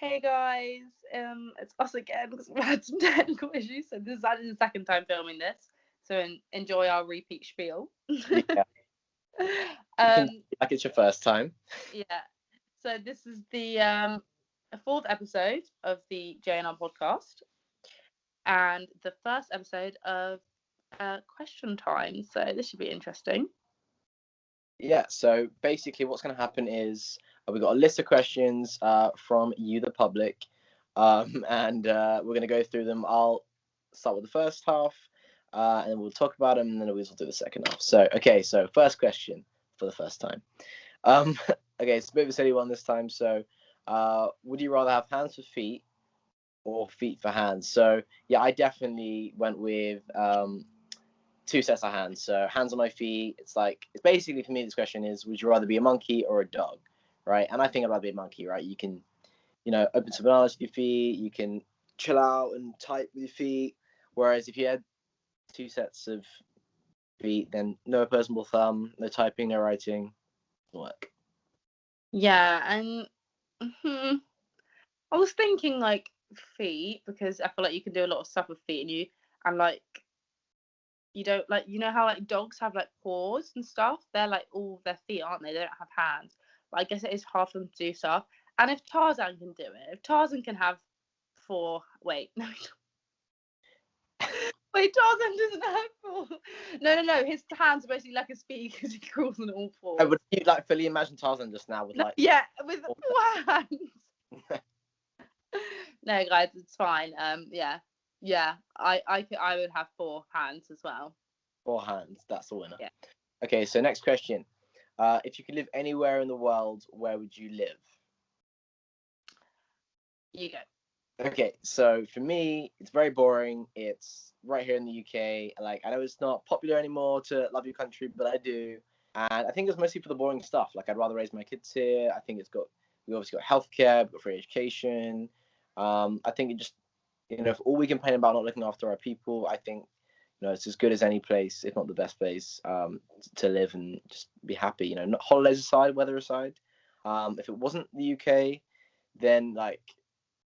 Hey guys, it's us again because we had some technical issues. So this is actually the second time filming this. So enjoy our repeat spiel. Yeah, you can like it's your first time. Yeah. So this is the fourth episode of the Jn'L podcast, and the first episode of question time. So this should be interesting. Yeah, so basically what's going to happen is we've got a list of questions from you, the public, and we're going to go through them. I'll start with the first half, and then we'll talk about them, and then we'll do the second half. So, okay, so first question for the first time. Okay, it's a bit of a silly one this time. So, would you rather have hands for feet or feet for hands? So, yeah, I definitely went with two sets of hands. So hands on my feet. It's basically for me. This question is: would you rather be a monkey or a dog, right? And I think I'd rather be a monkey, right? You can, open some bananas with your feet. You can chill out and type with your feet. Whereas if you had two sets of feet, then no opposable thumb, no typing, no writing, work. Yeah, and I was thinking like feet because I feel like you can do a lot of stuff with feet, and like you don't like how like dogs have like paws and stuff. They're like all their feet, aren't they? They don't have hands. But I guess it is hard for them to do stuff. And if Tarzan can do it, if Tarzan can have four, wait, no, wait, Tarzan doesn't have four. No. His hands are basically like a speed because he crawls on all I fours. would you like fully imagine Tarzan just now with like Yeah, with four hands. No, guys, it's fine. Yeah. I would have four hands as well. four hands. That's the winner. Yeah, Okay, so next question. If you could live anywhere in the world, where would you live? you go. Okay, so for me, it's very boring. It's right here in the UK. Like, I know it's not popular anymore to love your country, but I do. And I think it's mostly for the boring stuff. Like, I'd rather raise my kids here. I think we obviously got healthcare, we've got free education. I think it just, if all we complain about not looking after our people, I think, it's as good as any place, if not the best place, to live and just be happy. Not holidays aside, weather aside. If it wasn't the UK, then like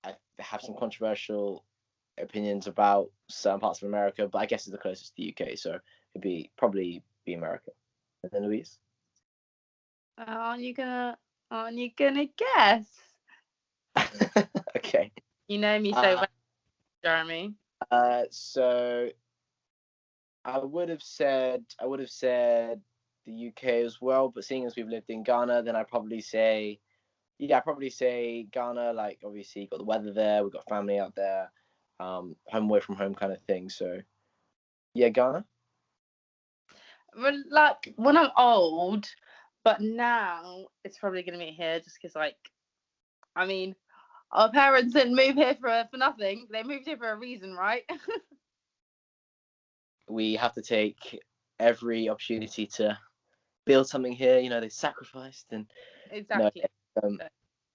I have some controversial opinions about certain parts of America, but I guess it's the closest to the UK, so it'd probably be America. And then Louise? Aren't you gonna guess? Okay. You know me so well, Jeremy. So I would have said the UK as well, but seeing as we've lived in Ghana, then I'd probably say Ghana. Like, obviously, got the weather there, we've got family out there, home away from home kind of thing. So yeah, Ghana. Well, like when I'm old, but now it's probably gonna be here just because, like, I mean, our parents didn't move here for nothing. They moved here for a reason, right? We have to take every opportunity to build something here. They sacrificed and Exactly. um, So,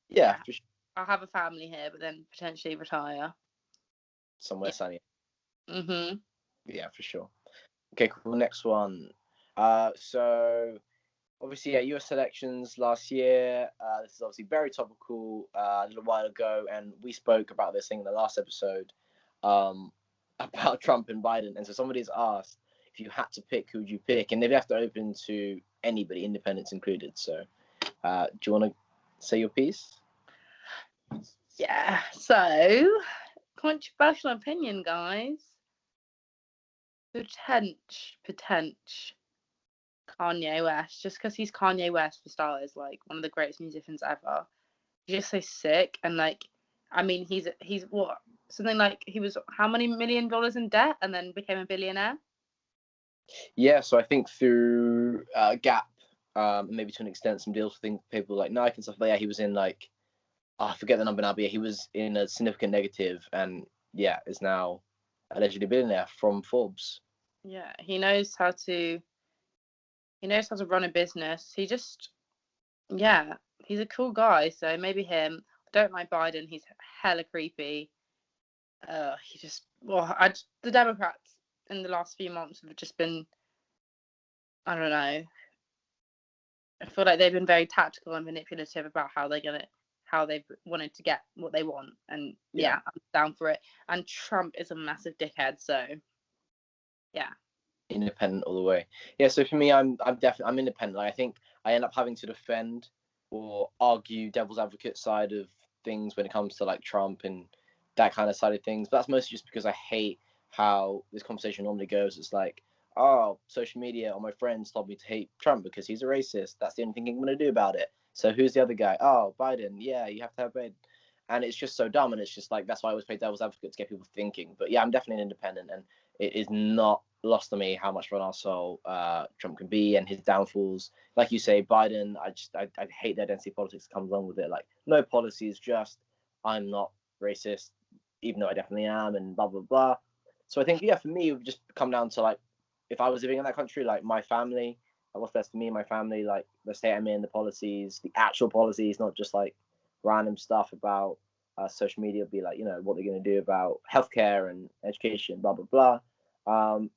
yeah, for sure. I'll have a family here, but then potentially retire. Somewhere sunny. Mhm. Yeah, for sure. Okay, cool. Next one. So obviously, US elections last year. This is obviously very topical. A little while ago, and we spoke about this thing in the last episode, about Trump and Biden. And so somebody's asked, if you had to pick, who would you pick? And they've left it open to anybody, independents included. So, do you want to say your piece? Yeah. So controversial opinion, guys. Potential. Kanye West, just because he's Kanye West for starters, like one of the greatest musicians ever. He's just so sick, and like, I mean, he's what, something like, he was how many $1 million in debt and then became a billionaire. Yeah, so I think through Gap, maybe to an extent, some deals with people like Nike and stuff like that. He was in like, I forget the number now, but yeah, he was in a significant negative, and yeah, is now allegedly a billionaire from Forbes. Yeah, he knows how to run a business. Yeah, he's a cool guy. So maybe him. I don't like Biden. He's hella creepy. The Democrats in the last few months have just been, I don't know. I feel like they've been very tactical and manipulative about how they're gonna how they've wanted to get what they want. And Yeah. I'm down for it. And Trump is a massive dickhead, so yeah. Independent all the way. Yeah, so for me, I'm independent. Like, I think I end up having to defend or argue devil's advocate side of things when it comes to like Trump and that kind of side of things. But that's mostly just because I hate how this conversation normally goes. It's like, oh, social media or my friends told me to hate Trump because he's a racist. That's the only thing I'm going to do about it. So who's the other guy? Oh, Biden. Yeah, you have to have Biden. And it's just so dumb. And it's just like, that's why I always play devil's advocate to get people thinking. But yeah, I'm definitely an independent. And it is not lost on me how much of an arsehole Trump can be and his downfalls. Like you say, Biden, I hate the identity politics that comes along with it. Like, no policies, just I'm not racist, even though I definitely am, and blah, blah, blah. So I think, yeah, for me, it would just come down to, like, if I was living in that country, like, my family, what's best for me and my family, like, the state I'm in, the policies, the actual policies, not just, like, random stuff about social media, be like, what they're going to do about healthcare and education, blah, blah, blah.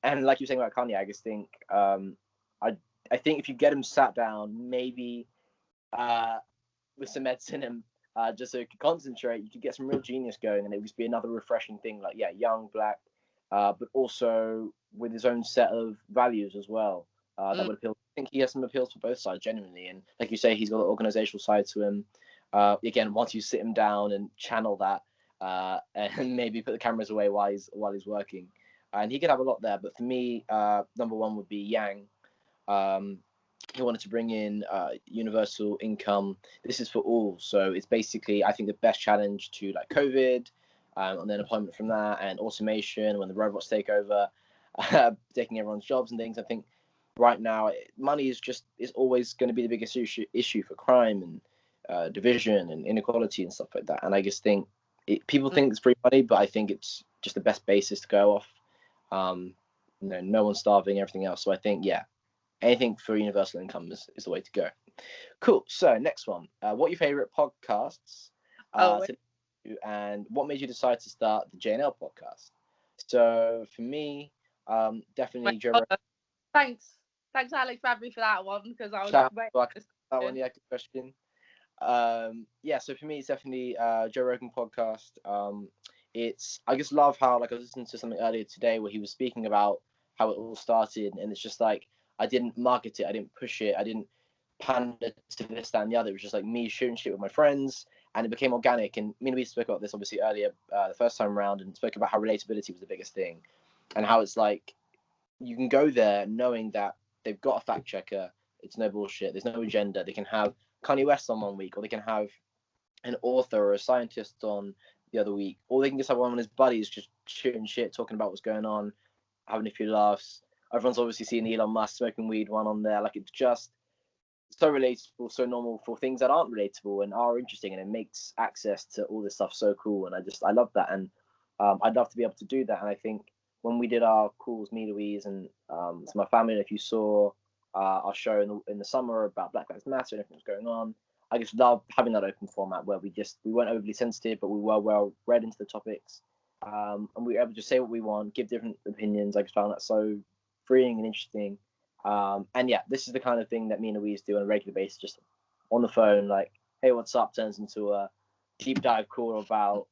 And like you were saying about Kanye, I just think I think if you get him sat down, maybe with some medicine and just so he could concentrate, you could get some real genius going, and it would just be another refreshing thing. Like, yeah, young, black, but also with his own set of values as well. That would appeal. I think he has some appeals for both sides genuinely, and like you say, he's got an organizational side to him. Again, once you sit him down and channel that, and maybe put the cameras away while he's working. And he could have a lot there. But for me, number one would be Yang. He wanted to bring in universal income. This is for all. So it's basically, I think, the best challenge to like COVID, and then employment from that, and automation when the robots take over, taking everyone's jobs and things. I think right now money is always going to be the biggest issue for crime and division and inequality and stuff like that. And I just think people think it's free money, but I think it's just the best basis to go off. No one's starving, everything else. So I think, yeah, anything for universal income is the way to go. Cool. So next one, what are your favorite podcasts? And what made you decide to start the Jn'L podcast? So for me, definitely Joe Rogan. Thanks, Alex Bradbury, for that one, because I was that one. Yeah, good question. Yeah, so for me, it's definitely Joe Rogan podcast. I just love how, like, I was listening to something earlier today where he was speaking about how it all started, and it's just like, I didn't market it, I didn't push it, I didn't pander to this, that, and the other. It was just like me shooting shit with my friends, and it became organic. And me and we spoke about this obviously earlier, the first time around, and spoke about how relatability was the biggest thing, and how it's like you can go there knowing that they've got a fact checker. It's no bullshit. There's no agenda. They can have Kanye West on one week, or they can have an author or a scientist on the other week, or they can just have one of his buddies just shooting shit, talking about what's going on, having a few laughs. Everyone's obviously seen Elon Musk smoking weed one on there. Like, it's just so relatable, so normal for things that aren't relatable and are interesting, and it makes access to all this stuff so cool. And I love that, and I'd love to be able to do that. And I think when we did our calls, me, Louise, and to my family, and if you saw our show in the summer about Black Lives Matter and everything that's going on, I just love having that open format where we weren't overly sensitive, but we were well read into the topics, and we were able to say what we want, give different opinions. I just found that so freeing and interesting. And yeah, this is the kind of thing that me and Louise do on a regular basis, just on the phone, like, hey, what's up, turns into a deep dive call about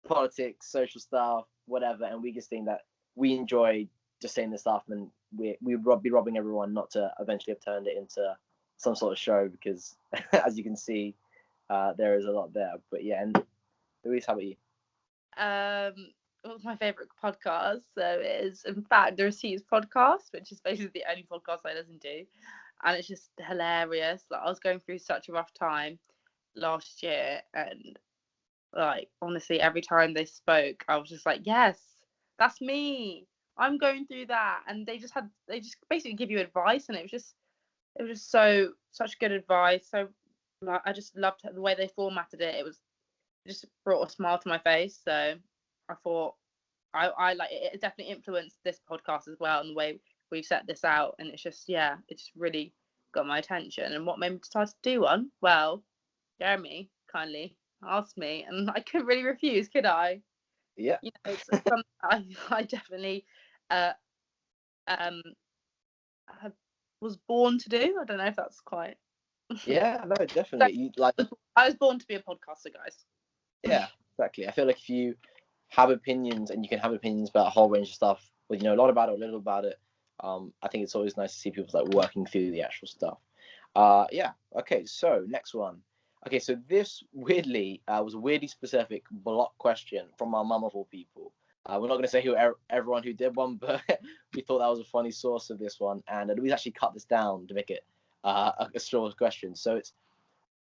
politics, social stuff, whatever. And we just think that we enjoy just saying this stuff, and we'd be robbing everyone not to eventually have turned it into some sort of show, because as you can see, there is a lot there. But yeah, and Louise, how about you? What's my favorite podcast? So it is, in fact, the Receipts podcast, which is basically the only podcast I listen to, and it's just hilarious. Like, I was going through such a rough time last year, and like, honestly, every time they spoke, I was just like, yes, that's me. I'm going through that. And they just basically give you advice, and it was just such good advice. So like, I just loved the way they formatted it. It just brought a smile to my face. So I thought I like it. It definitely influenced this podcast as well, and the way we've set this out. And it's just really got my attention. And what made me decide to do one? Well, Jeremy kindly asked me, and I couldn't really refuse, could I? Yeah. It's something I definitely was born to do. I don't know if that's quite Yeah, no, definitely. You like, I was born to be a podcaster, guys. yeah, exactly. I feel like if you have opinions and you can have opinions about a whole range of stuff, but you know a lot about it, a little about it. I think it's always nice to see people like working through the actual stuff. Yeah. Okay. So next one. Okay. So this weirdly was a weirdly specific block question from our mum of all people. We're not going to say who everyone who did one, but we thought that was a funny source of this one, and we actually cut this down to make it a short question. So it's,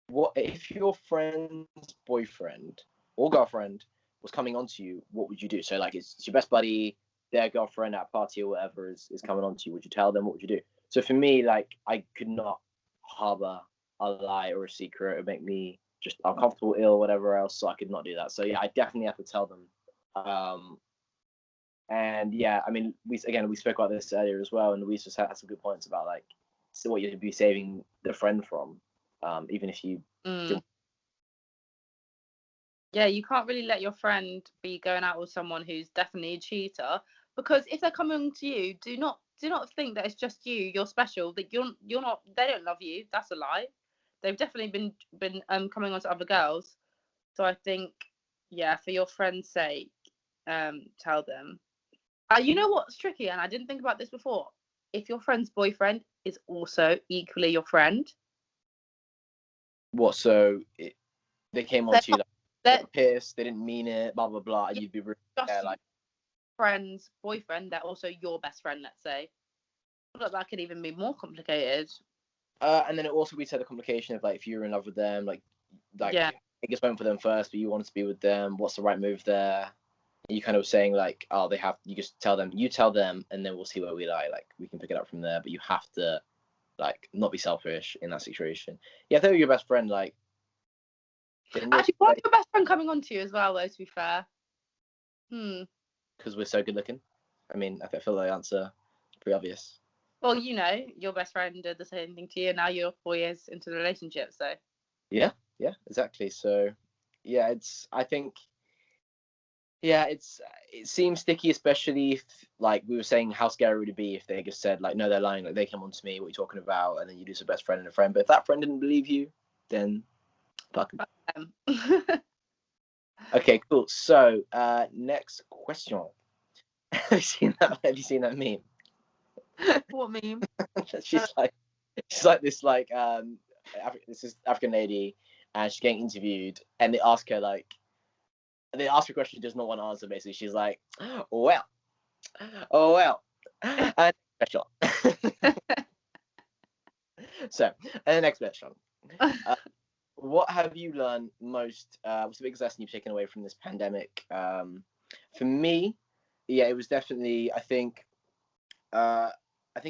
what if your friend's boyfriend or girlfriend was coming on to you, what would you do? So like it's your best buddy, their girlfriend at a party or whatever is coming on to you. Would you tell them? What would you do? So for me, like I could not harbor a lie or a secret. It would make me just uncomfortable, ill, whatever else. So I could not do that. So yeah, I definitely have to tell them. And yeah, I mean, we spoke about this earlier as well, and we just had some good points about like so what you'd be saving the friend from, even if you. Yeah, you can't really let your friend be going out with someone who's definitely a cheater, because if they're coming to you, do not think that it's just you. You're special. That you're not. They don't love you. That's a lie. They've definitely been coming on to other girls. So I think, yeah, for your friend's sake, tell them. You know what's tricky, and I didn't think about this before. If your friend's boyfriend is also equally your friend, What? So they came on to you like they they're were pissed, they didn't mean it, blah blah blah, and you'd be really just like, friend's boyfriend, they're also your best friend, let's say. But that could even be more complicated. and then it also we said the complication of like if you're in love with them, like Yeah. I guess went for them first, but you wanted to be with them. What's the right move there? And you kind of saying like, oh, they have. You just tell them, and then we'll see where we lie. Like we can pick it up from there, but you have to like not be selfish in that situation. Yeah, if they were your best friend, like. Actually, why is your best friend coming on to you as well, though, to be fair? Because we're so good looking. I mean, I feel the answer pretty obvious. Well, you know, your best friend did the same thing to you, and now you're 4 years into the relationship, so. Yeah, exactly. So, yeah, I think, yeah, it seems sticky, especially if, like we were saying, how scary would it be if they just said, like, no, they're lying, like, they come on to me, what are you talking about? And then you lose a best friend and a friend. But if that friend didn't believe you, then fuck them. Okay, cool. So, next question. Have you seen that meme? What meme? she's like this this is African lady, and she's getting interviewed, and they ask her a question she does not want to answer. Basically, she's like, "Oh well, and special." So, and the next question. What have you learned most? What's the biggest lesson you've taken away from this pandemic? For me, yeah, it was definitely. I think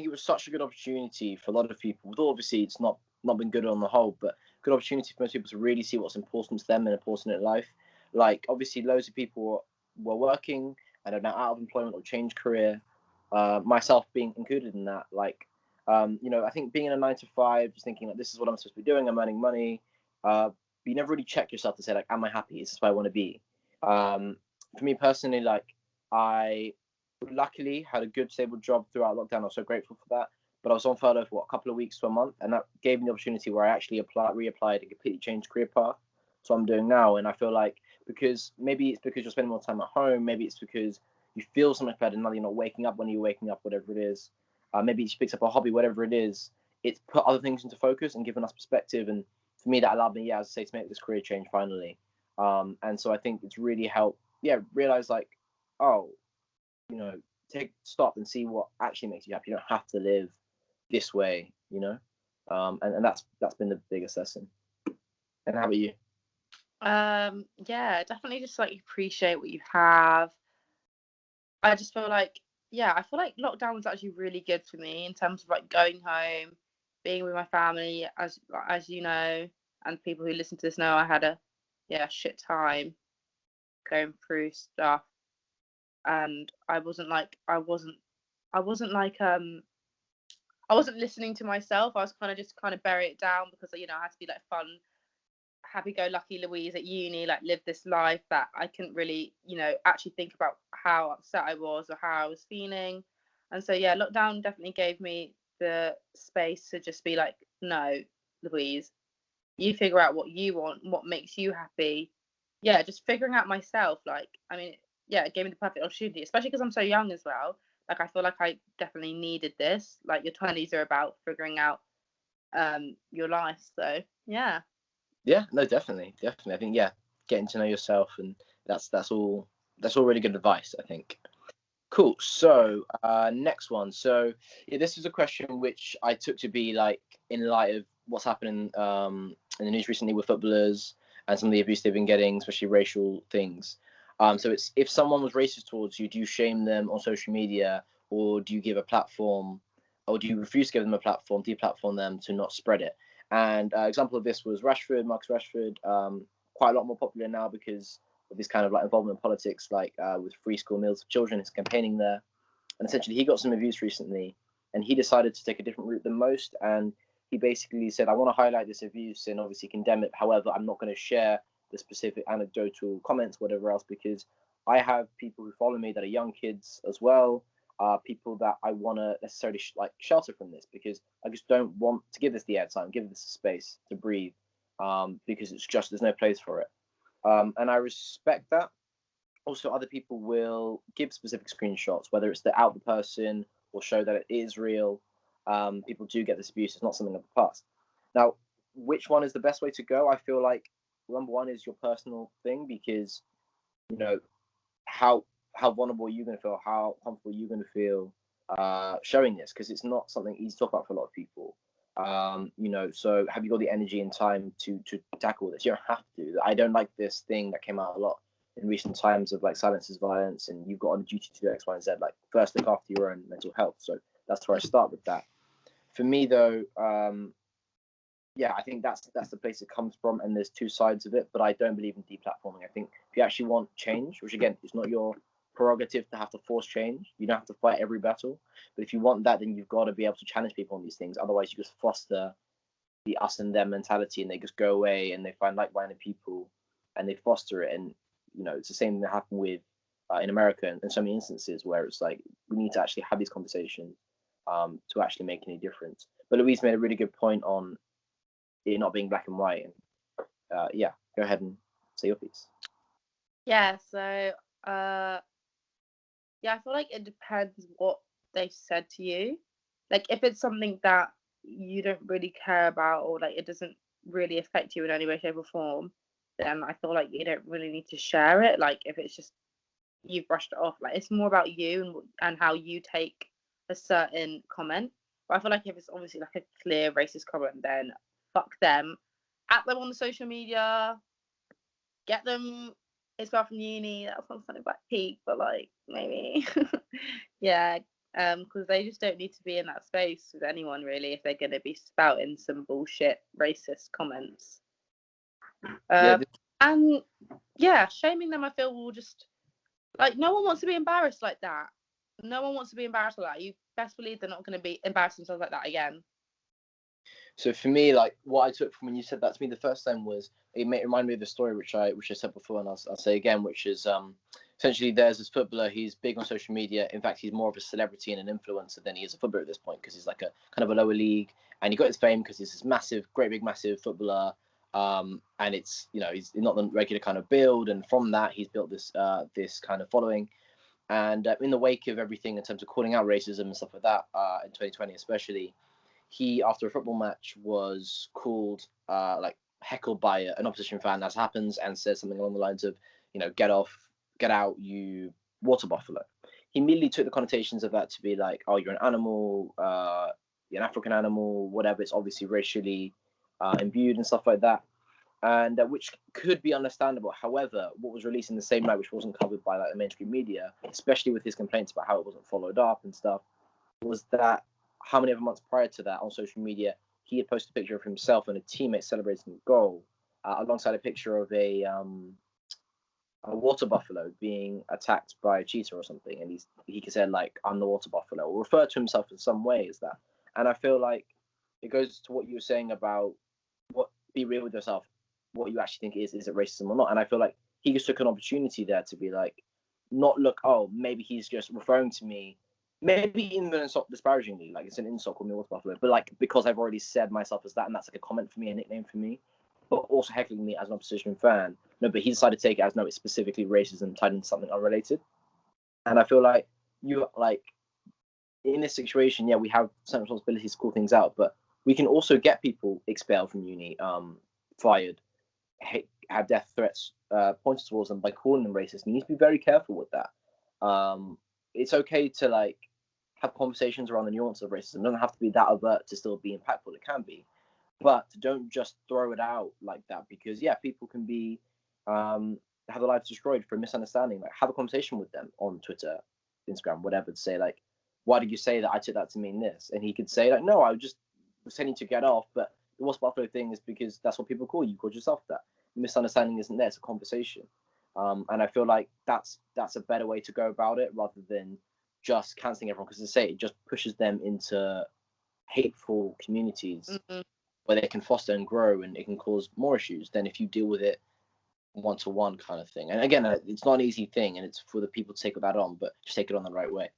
it was such a good opportunity for a lot of people. Although obviously it's not been good on the whole, but good opportunity for most people to really see what's important to them and important in life. Like obviously, loads of people were working and are now out of employment or changed career. Myself being included in that. Like, I think being in a 9 to 5, just thinking like this is what I'm supposed to be doing. I'm earning money. But you never really check yourself to say like, am I happy? Is this where I want to be? For me personally, like I luckily had a good stable job throughout lockdown. I was so grateful for that. But I was on furlough for a couple of weeks to a month, and that gave me the opportunity where I actually reapplied and completely changed career path. So I'm doing now, and I feel like because maybe it's because you're spending more time at home, maybe it's because you feel so much better now that you're not waking up when you're waking up, whatever it is. Maybe she picks up a hobby, whatever it is. It's put other things into focus and given us perspective, and for me that allowed me, as I say, to make this career change finally. And so I think it's really helped, realize like, oh, take stop and see what actually makes you happy. You don't have to live this way, and that's been the biggest lesson. And how about you? Yeah, definitely just like appreciate what you have. I just feel like, yeah, I feel like lockdown was actually really good for me in terms of like going home, being with my family, as you know, and people who listen to this know I had a shit time going through stuff, and I wasn't like I wasn't listening to myself. I was kind of bury it down because I had to be like fun, happy-go-lucky Louise at uni, like live this life that I couldn't really, actually think about how upset I was or how I was feeling. And so yeah, lockdown definitely gave me the space to just be like, no, Louise. You figure out what you want, what makes you happy. Yeah, just figuring out myself. Like, I mean, yeah, it gave me the perfect opportunity, especially because I'm so young as well. Like, I feel like I definitely needed this. Like, your 20s are about figuring out your life. So, yeah. Yeah, no, definitely. I think, yeah, getting to know yourself, and that's all really good advice, I think. Cool. So, next one. So, yeah, this is a question which I took to be like in light of what's happening in the news recently with footballers and some of the abuse they've been getting, especially racial things. So it's, if someone was racist towards you, do you shame them on social media, or do you give a platform, or do you refuse to give them a platform, deplatform them to not spread it? And example of this was Marcus Rashford, quite a lot more popular now because of this kind of like involvement in politics, like with free school meals for children, his campaigning there. And essentially, he got some abuse recently, and he decided to take a different route than most. And he basically said, I want to highlight this abuse and obviously condemn it. However, I'm not going to share the specific anecdotal comments, whatever else, because I have people who follow me that are young kids as well, people that I want to necessarily like shelter from this, because I just don't want to give this the airtime, give this a space to breathe, because it's just, there's no place for it. And I respect that. Also, other people will give specific screenshots, whether it's to out the person or show that it is real. People do get this abuse. It's not something of the past. Now, which one is the best way to go? I feel like number one is your personal thing, because you know how vulnerable are you going to feel, how comfortable are you going to feel showing this, because it's not something easy to talk about for a lot of people. So have you got the energy and time to tackle this? You don't have to. I don't like this thing that came out a lot in recent times of like silence is violence, and you've got a duty to do X, Y, and Z. Like, first look after your own mental health. So that's where I start with that. For me though, yeah, I think that's the place it comes from, and there's two sides of it. But I don't believe in deplatforming. I think if you actually want change, which again, it's not your prerogative to have to force change. You don't have to fight every battle. But if you want that, then you've got to be able to challenge people on these things. Otherwise, you just foster the us and them mentality, and they just go away and they find like-minded people and they foster it. And it's the same thing that happened with in America, in so many instances where it's like we need to actually have these conversations to actually make any difference. But Louise made a really good point on it not being black and white. And yeah, go ahead and say your piece. Yeah, so yeah, I feel like it depends what they've said to you. Like, if it's something that you don't really care about, or like it doesn't really affect you in any way, shape, or form, then I feel like you don't really need to share it. Like, if it's just you've brushed it off, like it's more about you and how you take a certain comment. But I feel like if it's obviously like a clear racist comment, then fuck them. At them on the social media, get them expelled from uni. That sounds something like peak, but like maybe, yeah, because they just don't need to be in that space with anyone really if they're going to be spouting some bullshit racist comments. And yeah, shaming them, I feel, will just like, no one wants to be embarrassed like that. No one wants to be embarrassed like that. You best believe they're not going to be embarrassed themselves like that again. So for me, like what I took from when you said that to me the first time was it reminded me of the story which I said before, and I'll say again, which is essentially there's this footballer. He's big on social media. In fact, he's more of a celebrity and an influencer than he is a footballer at this point, because he's like a kind of a lower league, and he got his fame because he's this massive, great big massive footballer. And it's he's not the regular kind of build, and from that he's built this this kind of following. And in the wake of everything in terms of calling out racism and stuff like that, in 2020 especially, he, after a football match, was called like heckled by an opposition fan, as happens, and said something along the lines of, get off, get out, you water buffalo. He immediately took the connotations of that to be like, oh, you're an animal, you're an African animal, whatever. It's obviously racially imbued and stuff like that, and which could be understandable. However, what was released in the same night, which wasn't covered by like the mainstream media, especially with his complaints about how it wasn't followed up and stuff, was that how many other months prior to that on social media, he had posted a picture of himself and a teammate celebrating a goal alongside a picture of a water buffalo being attacked by a cheetah or something. And he said, like, I'm the water buffalo, or refer to himself in some way as that. And I feel like it goes to what you were saying about be real with yourself, what you actually think is it racism or not. And I feel like he just took an opportunity there to be like, not look, oh, maybe he's just referring to me maybe even an insult disparagingly, like it's an insult called me water buffalo, but like because I've already said myself as that, and that's like a comment for me, a nickname for me, but also heckling me as an opposition fan. No, but he decided to take it as no, it's specifically racism tied into something unrelated, and I feel like you like in this situation, yeah, we have some responsibilities to call things out, but we can also get people expelled from uni, fired, have death threats pointed towards them by calling them racist. You need to be very careful with that. It's okay to like have conversations around the nuance of racism. It doesn't have to be that overt to still be impactful. It can be, but don't just throw it out like that, because yeah, people can be have their lives destroyed for misunderstanding. Like have a conversation with them on Twitter, Instagram, whatever, to say like, why did you say that? I took that to mean this, and he could say like, no, I was just telling you to get off, but the What's Buffalo thing is because that's what people call you. You called yourself that. The misunderstanding isn't there. It's a conversation. And I feel like that's a better way to go about it rather than just cancelling everyone, because as I say, it just pushes them into hateful communities where they can foster and grow, and it can cause more issues than if you deal with it one-to-one kind of thing. And again, it's not an easy thing, and it's for the people to take that on, but just take it on the right way.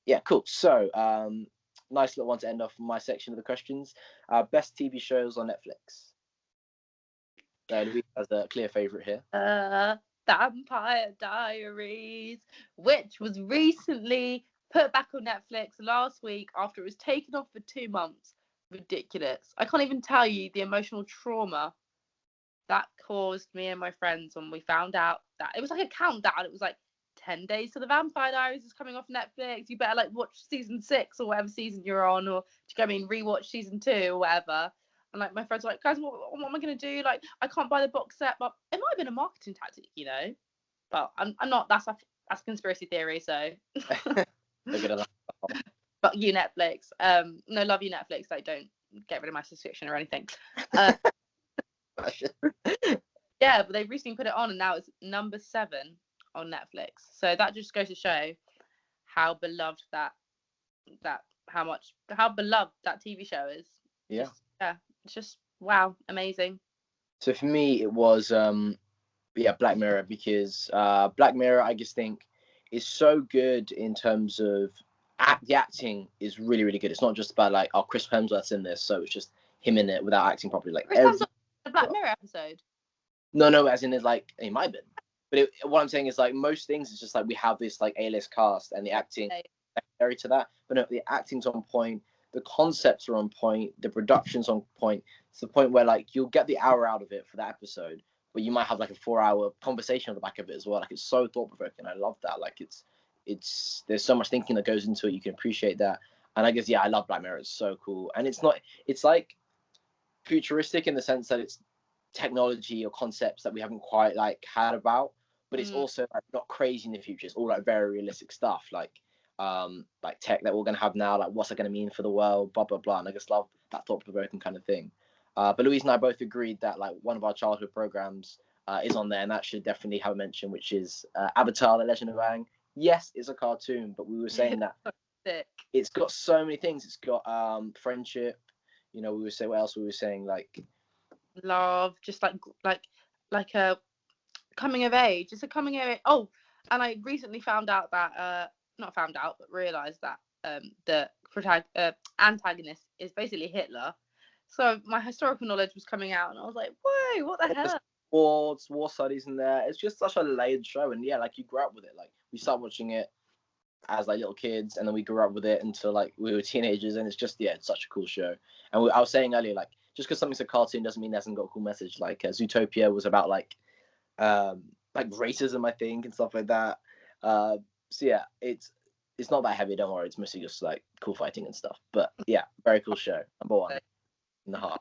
Yeah, cool. So, nice little one to end off my section of the questions. Best TV shows on Netflix. Louise has a clear favourite here. Vampire Diaries, which was recently put back on Netflix last week after it was taken off for 2 months. Ridiculous. I can't even tell you the emotional trauma that caused me and my friends when we found out that it was like a countdown. It was like 10 days to the Vampire Diaries is coming off Netflix. You better like watch season 6 or whatever season you're on, or rewatch season 2 or whatever. And like my friends were like, guys, what am I gonna do? Like, I can't buy the box set, but it might have been a marketing tactic, you know. But I'm not. That's a conspiracy theory. So. But you Netflix. No, love you Netflix. Like, don't get rid of my subscription or anything. Yeah, but they've recently put it on, and now it's number 7 on Netflix. So that just goes to show how beloved how beloved that TV show is. Yeah. It's just wow, amazing. So for me, it was Black Mirror, because Black Mirror, I just think, is so good in terms of the acting is really, really good. It's not just about like, oh, Chris Hemsworth's in this, so it's just him in it without acting properly. Like Chris Hemsworth in the Black Mirror episode. No, as in it's like it might have been, but what I'm saying is like most things it's just like we have this like A-list cast and the acting secondary to that, but no, the acting's on point, the concepts are on point, the production's on point. It's the point where like you'll get the hour out of it for that episode, but you might have like a 4-hour conversation on the back of it as well. Like it's so thought provoking. I love that. Like it's there's so much thinking that goes into it. You can appreciate that, and I guess I love Black Mirror. It's so cool, and it's like futuristic in the sense that it's technology or concepts that we haven't quite like had about, but it's also like not crazy in the future. It's all like very realistic stuff, like tech that we're gonna have now, like what's it gonna mean for the world, blah blah blah. And I just love that thought-provoking kind of thing. But Louise and I both agreed that like one of our childhood programs is on there, and that should definitely have a mention, which is Avatar: The Legend of Aang. Yes, it's a cartoon, but we were saying that it's got so many things. It's got friendship. You know, we were saying what else? We were saying like love, just like a coming of age. It's a coming of age. Oh, and I recently found out that not found out, but realized that the antagonist is basically Hitler. So my historical knowledge was coming out, and I was like, whoa, what the hell? War studies in there. It's just such a layered show, and yeah, like you grew up with it. Like we started watching it as like little kids, and then we grew up with it until like we were teenagers, and it's just it's such a cool show. And I was saying earlier, like just because something's a cartoon doesn't mean it hasn't got a cool message. Like Zootopia was about like racism, I think, and stuff like that. So yeah, it's not that heavy. Don't worry, it's mostly just like cool fighting and stuff. But yeah, very cool show. Number 1 in the heart.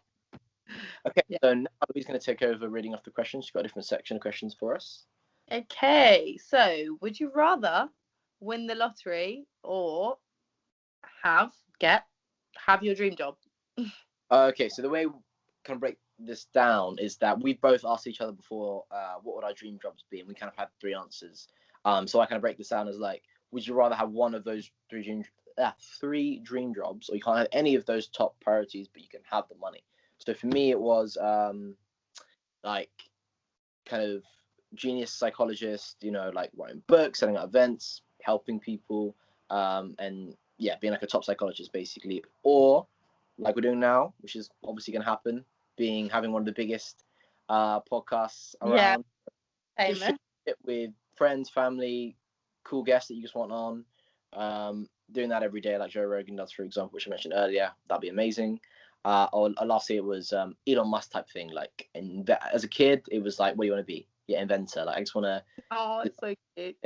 Okay, so now Louise's going to take over reading off the questions. She's got a different section of questions for us. Okay, so would you rather win the lottery or have your dream job? Okay, so the way we kind of break this down is that we both asked each other before what would our dream jobs be, and we kind of had 3 answers. So I kind of break this down as like, would you rather have one of those 3 dream jobs, or you can't have any of those top priorities, but you can have the money? So for me, it was like kind of genius psychologist, you know, like writing books, setting up events, helping people, and yeah, being like a top psychologist basically, or like we're doing now, which is obviously going to happen, having one of the biggest podcasts Yeah, around. Just famous. it with friends, family, cool guests that you just want on. Doing that every day, like Joe Rogan does, for example, which I mentioned earlier. That'd be amazing. Or last year it was Elon Musk type thing. Like, as a kid, it was like, what do you want to be? Yeah, inventor. Like, I just want to. Oh, it's so cute.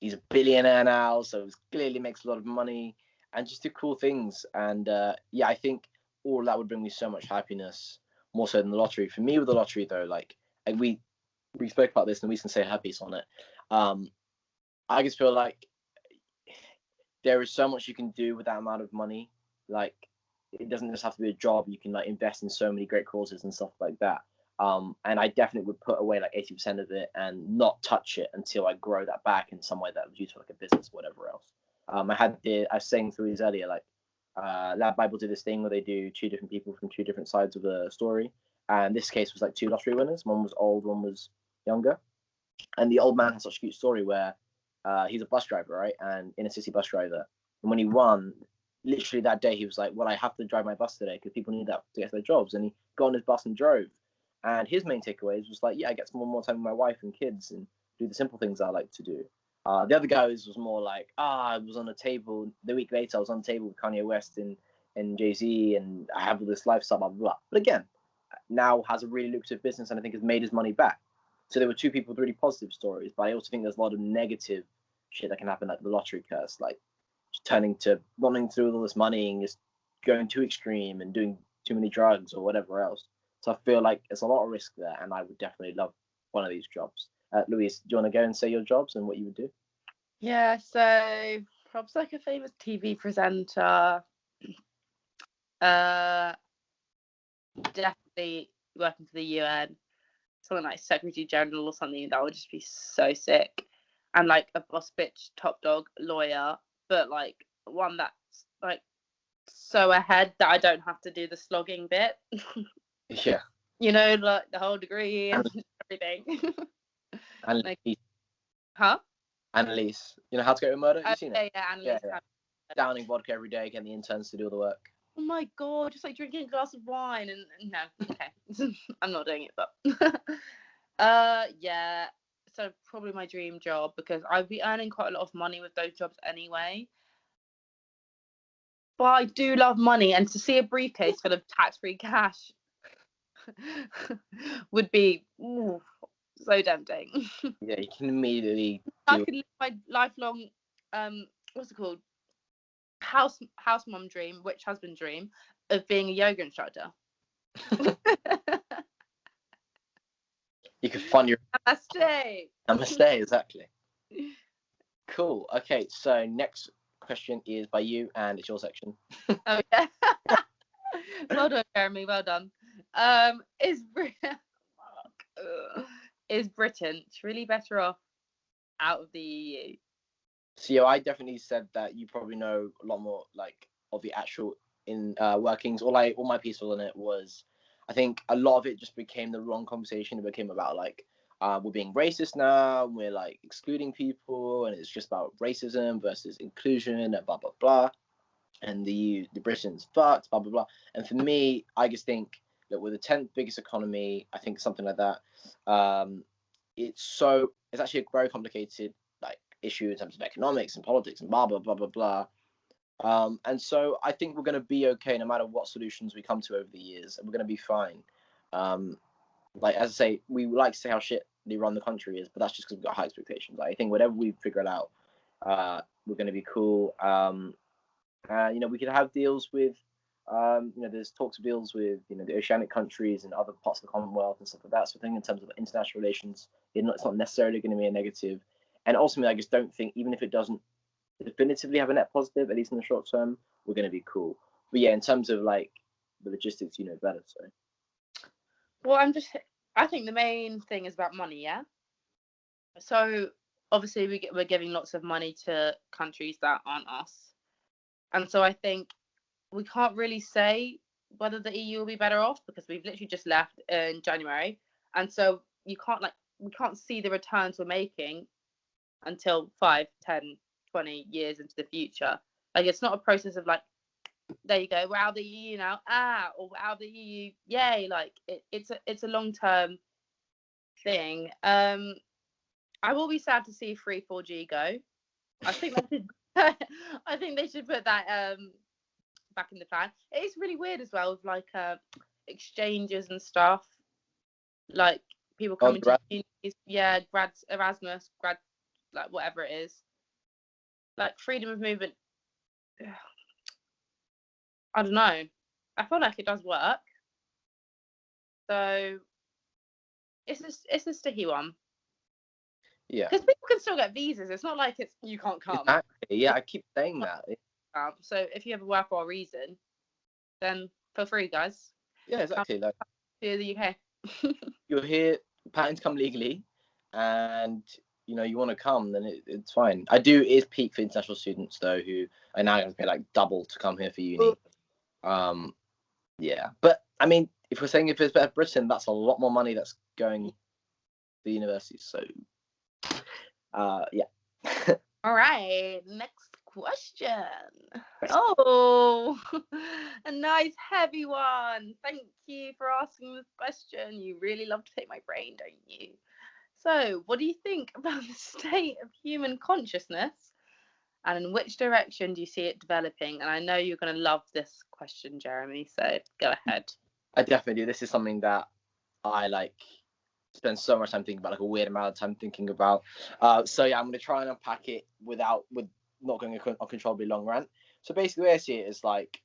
He's a billionaire now, so he clearly makes a lot of money and just do cool things. And yeah, I think all that would bring me so much happiness, more so than the lottery. For me, with the lottery though, like, and we spoke about this and we can say her piece on it. I just feel like there is so much you can do with that amount of money. Like, it doesn't just have to be a job. You can like invest in so many great causes and stuff like that. And I definitely would put away like 80% of it and not touch it until I grow that back in some way that was used for like a business or whatever else. I was saying through these earlier, like Lab Bible did this thing where they do two different people from two different sides of the story. And this case was like two lottery winners. One was old, one was younger. And the old man has such a cute story where he's a bus driver, right? And inner city bus driver. And when he won, literally that day, he was like, well, I have to drive my bus today because people need that to get to their jobs. And he got on his bus and drove. And his main takeaways was like, yeah, I get some more time with my wife and kids and do the simple things I like to do. The other guy was more like, I was on a table. The week later, I was on the table with Kanye West and Jay-Z, and I have this lifestyle, blah, blah, blah. But again, now has a really lucrative business and I think has made his money back. So there were two people with really positive stories, but I also think there's a lot of negative shit that can happen, like the lottery curse, like turning to wanting through all this money and just going too extreme and doing too many drugs or whatever else. So I feel like there's a lot of risk there, and I would definitely love one of these jobs. Louise, do you want to go and say your jobs and what you would do? Yeah, so perhaps like a famous TV presenter. Definitely working for the UN, something like Secretary General or something. That would just be so sick. And like a boss bitch, top dog lawyer, but like one that's like so ahead that I don't have to do the slogging bit. Yeah. You know, like the whole degree and everything. Like, huh? Annalise. You know How to Get Away with Murder? You seen it? Yeah, Annalise. Yeah. Downing vodka every day, getting the interns to do all the work. Oh my god, just like drinking a glass of wine and no, okay. I'm not doing it, but yeah. So probably my dream job, because I'd be earning quite a lot of money with those jobs anyway. But I do love money, and to see a briefcase full of tax-free cash would be so tempting. Yeah, you can immediately I could live my lifelong what's it called? House mom dream, witch husband dream of being a yoga instructor. You could fund your Namaste. Namaste, exactly. Cool. Okay, so next question is by you, and it's your section. Oh yeah. Well done, Jeremy. Well done. Is Britain truly better off out of the EU? So yeah, I definitely said that you probably know a lot more like of the actual workings. All my piece on it was, I think a lot of it just became the wrong conversation. It became about like we're being racist now, we're like excluding people, and it's just about racism versus inclusion and blah blah blah. And the Britain's fucked, blah blah blah. And for me, I just think that we're the 10th biggest economy, I think something like that. It's actually a very complicated like issue in terms of economics and politics and blah blah blah blah blah. And so I think we're going to be okay no matter what solutions we come to over the years, and we're going to be fine. Like as I say, we like to say how shit they run the country is, but that's just because we've got high expectations. I think whatever we figure it out, we're going to be cool. We could have deals with, there's talks of deals with, the oceanic countries and other parts of the Commonwealth and stuff like that. So I think in terms of international relations, it's not necessarily going to be a negative. And ultimately, I just don't think, even if it doesn't definitively have a net positive, at least in the short term, we're going to be cool. But yeah, in terms of like the logistics, better. So. Well, I think the main thing is about money, yeah? So obviously we're giving lots of money to countries that aren't us. And so I think we can't really say whether the EU will be better off, because we've literally just left in January. And so we can't see the returns we're making until 5, 10, 20 years into the future. Like, it's not a process of like, there you go, we're out of the EU now, or we're out of the EU, yay. Like, it's a long-term thing. I will be sad to see 3-4G go. I think they should I think they should put that back in the plan. It is really weird as well with like exchanges and stuff, like people coming to unis, grads, Erasmus, like whatever it is, like freedom of movement. I don't know. I feel like it does work. So it's a sticky one. Yeah. Because people can still get visas. It's not like it's you can't come. Exactly. Yeah, I keep saying that. So if you have a worthwhile reason, then feel free, guys. Yeah, exactly. Like, to the UK. You're here, patents come legally, and you know you want to come, then it's fine. It is peak for international students though, who are now going to pay like double to come here for uni. Yeah, but I mean, if we're saying if it's better Britain, that's a lot more money that's going to the universities. So, yeah. All right, next question. Oh, a nice heavy one. Thank you for asking this question. You really love to take my brain, don't you? So, what do you think about the state of human consciousness, and in which direction do you see it developing? And I know you're going to love this question, Jeremy, so go ahead. I definitely do. This is something that I spend so much time thinking about, like a weird amount of time thinking about. So yeah, I'm going to try and unpack it with not going a uncontrollably long rant. So basically, the way I see it is like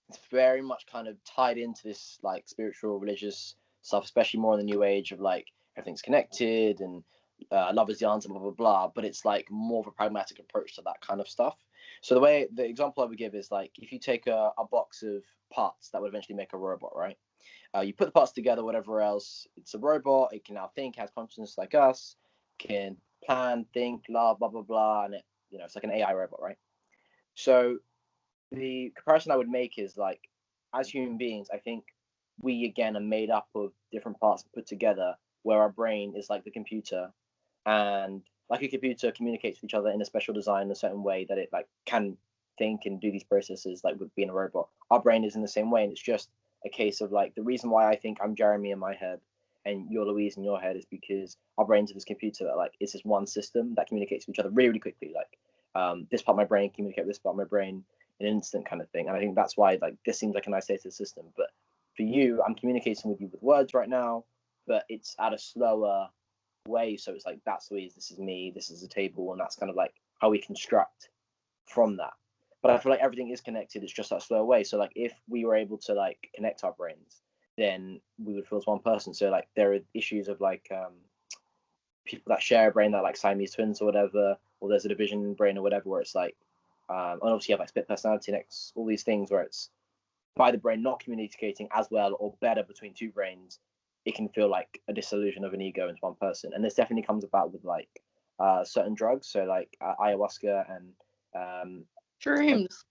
it's very much kind of tied into this like spiritual, religious stuff, especially more in the new age of like everything's connected and love is the answer, blah blah blah. But it's like more of a pragmatic approach to that kind of stuff. So the example I would give is like if you take a box of parts that would eventually make a robot, right? You put the parts together, whatever else. It's a robot. It can now think, has consciousness like us, can plan, think, love, blah blah blah, and it's like an AI robot, right? So the comparison I would make is like, as human beings, I think we again are made up of different parts put together, where our brain is like the computer, and like a computer communicates with each other in a special design in a certain way that it like can think and do these processes like with being a robot. Our brain is in the same way, and it's just a case of like the reason why I think I'm Jeremy in my head and you're Louise in your head is because our brains are this computer that like is this one system that communicates with each other really, really quickly. Like this part of my brain communicate with this part of my brain in an instant kind of thing. And I think that's why like this seems like an isolated system. But for you, I'm communicating with you with words right now, but it's at a slower way. So it's like that's Louise, this is me, this is a table, and that's kind of like how we construct from that. But I feel like everything is connected. It's just that slow way. So like if we were able to like connect our brains, then we would feel as one person. So like there are issues of like people that share a brain that like Siamese twins or whatever, or there's a division in brain or whatever where it's like and obviously you have like split personality next, all these things where it's by the brain not communicating as well or better between two brains, it can feel like a dissolution of an ego into one person. And this definitely comes about with like certain drugs, so like ayahuasca and Shrooms.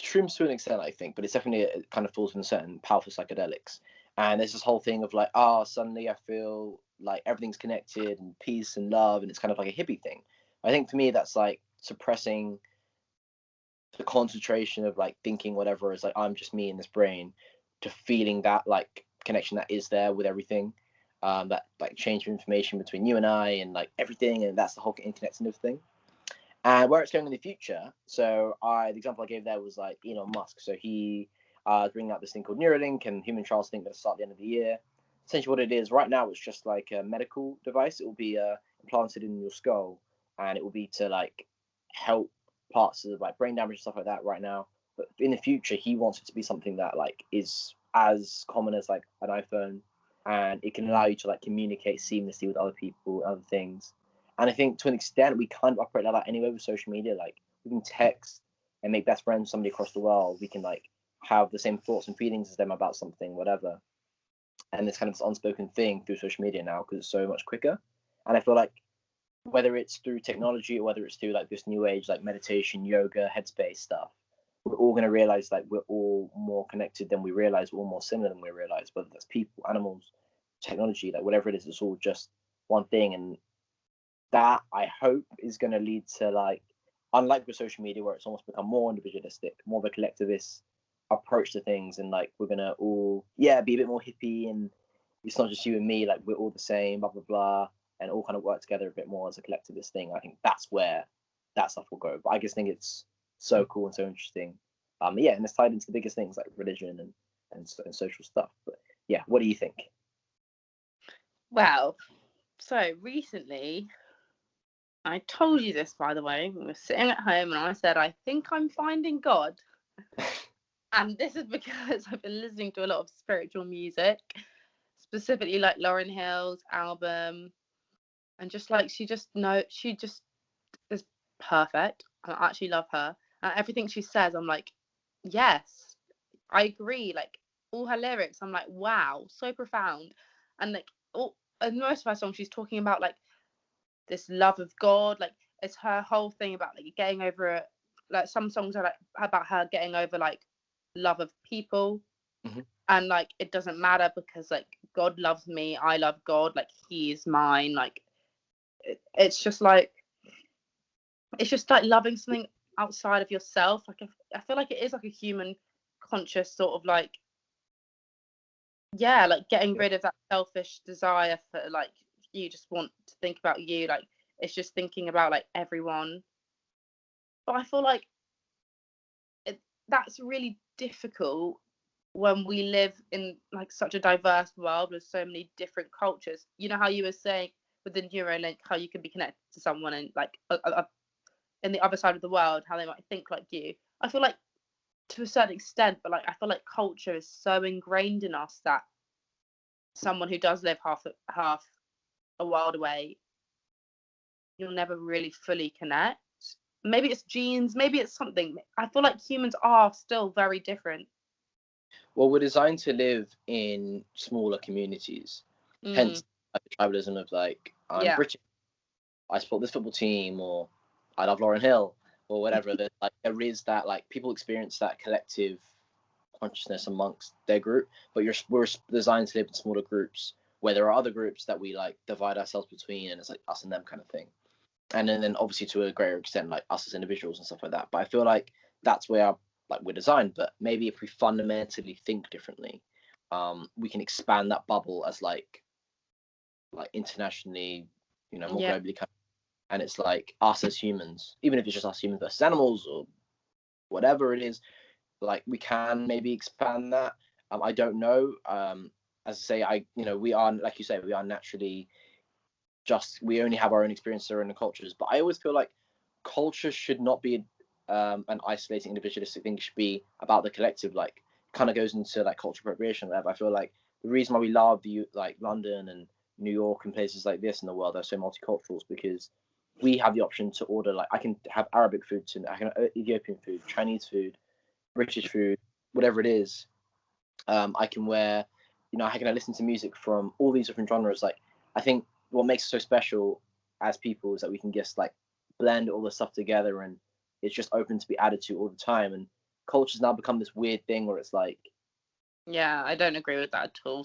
Shrooms to an extent, I think, but it's definitely it kind of falls in certain powerful psychedelics. And there's this whole thing of like, suddenly I feel like everything's connected and peace and love, and it's kind of like a hippie thing. I think for me, that's like suppressing the concentration of like thinking whatever is like I'm just me in this brain, to feeling that like connection that is there with everything, that like change of information between you and I and like everything, and that's the whole interconnected thing. And where it's going in the future, so the example I gave there was like Elon Musk. So he is bringing out this thing called Neuralink, and human trials think going to start at the end of the year. Essentially, what it is right now, it's just like a medical device. It will be implanted in your skull, and it will be to like help parts of like brain damage and stuff like that right now. But in the future, he wants it to be something that like is as common as like an iPhone, and it can allow you to like communicate seamlessly with other people, other things. And I think to an extent we kind of operate like that anyway with social media. Like we can text and make best friends with somebody across the world. We can like have the same thoughts and feelings as them about something, whatever. And it's kind of this unspoken thing through social media now because it's so much quicker. And I feel like whether it's through technology or whether it's through like this new age, like meditation, yoga, headspace stuff, we're all going to realize like we're all more connected than we realize. We're all more similar than we realize, whether that's people, animals, technology, like whatever it is, it's all just one thing. And that I hope is going to lead to, like, unlike with social media where it's almost become more individualistic, more of a collectivist approach to things, and like we're gonna all be a bit more hippie, and it's not just you and me, like we're all the same, blah blah blah, and all kind of work together a bit more as a collectivist thing. I think that's where that stuff will go. But I just think it's so cool and so interesting. And it's tied into the biggest things like religion and social stuff. But yeah, what do you think? Well, so recently, I told you this, by the way. We were sitting at home and I said, I think I'm finding God. And this is because I've been listening to a lot of spiritual music, specifically like Lauryn Hill's album. And just like, she just is perfect. I actually love her. And everything she says, I'm like, yes, I agree. Like, all her lyrics, I'm like, wow, so profound. And like, in most of her songs, she's talking about like this love of God. Like, it's her whole thing about like getting over it. Like, some songs are like about her getting over like love of people. Mm-hmm. And like, it doesn't matter because like God loves me, I love God, like he is mine. Like, it's just like loving something outside of yourself. Like, I feel like it is like a human conscious sort of like, like getting rid of that selfish desire for like, you just want to think about you. Like, it's just thinking about like everyone. But I feel like that's really difficult when we live in like such a diverse world with so many different cultures. You know how you were saying with the Neuralink, how you can be connected to someone and like in the other side of the world, how they might think like you. I feel like to a certain extent, but like I feel like culture is so ingrained in us that someone who does live half a world away, you'll never really fully connect. Maybe it's genes, maybe it's something. I feel like humans are still very different. Well, we're designed to live in smaller communities, hence like, the tribalism of like I'm British, I support this football team, or I love Lauryn Hill, or whatever. There is that like people experience that collective consciousness amongst their group, but we're designed to live in smaller groups where there are other groups that we like divide ourselves between, and it's like us and them kind of thing. And then obviously to a greater extent like us as individuals and stuff like that. But I feel like that's where we're designed. But maybe if we fundamentally think differently, we can expand that bubble as like internationally, more globally kind of, and it's like us as humans, even if it's just us humans versus animals or whatever it is, like we can maybe expand that. I don't know. As I say, we are, like you say, we are naturally we only have our own experiences, our own cultures. But I always feel like culture should not be an isolating individualistic thing. It should be about the collective. Like, kind of goes into like cultural appropriation or whatever. I feel like the reason why we love like London and New York and places like this in the world are so multicultural is because we have the option to order, like I can have Arabic food, I can have Ethiopian food, Chinese food, British food, whatever it is. I can wear, I can listen to music from all these different genres. Like, I think what makes us so special as people is that we can just like blend all this stuff together, and it's just open to be added to all the time. And culture's now become this weird thing where it's like, yeah, I don't agree with that at all.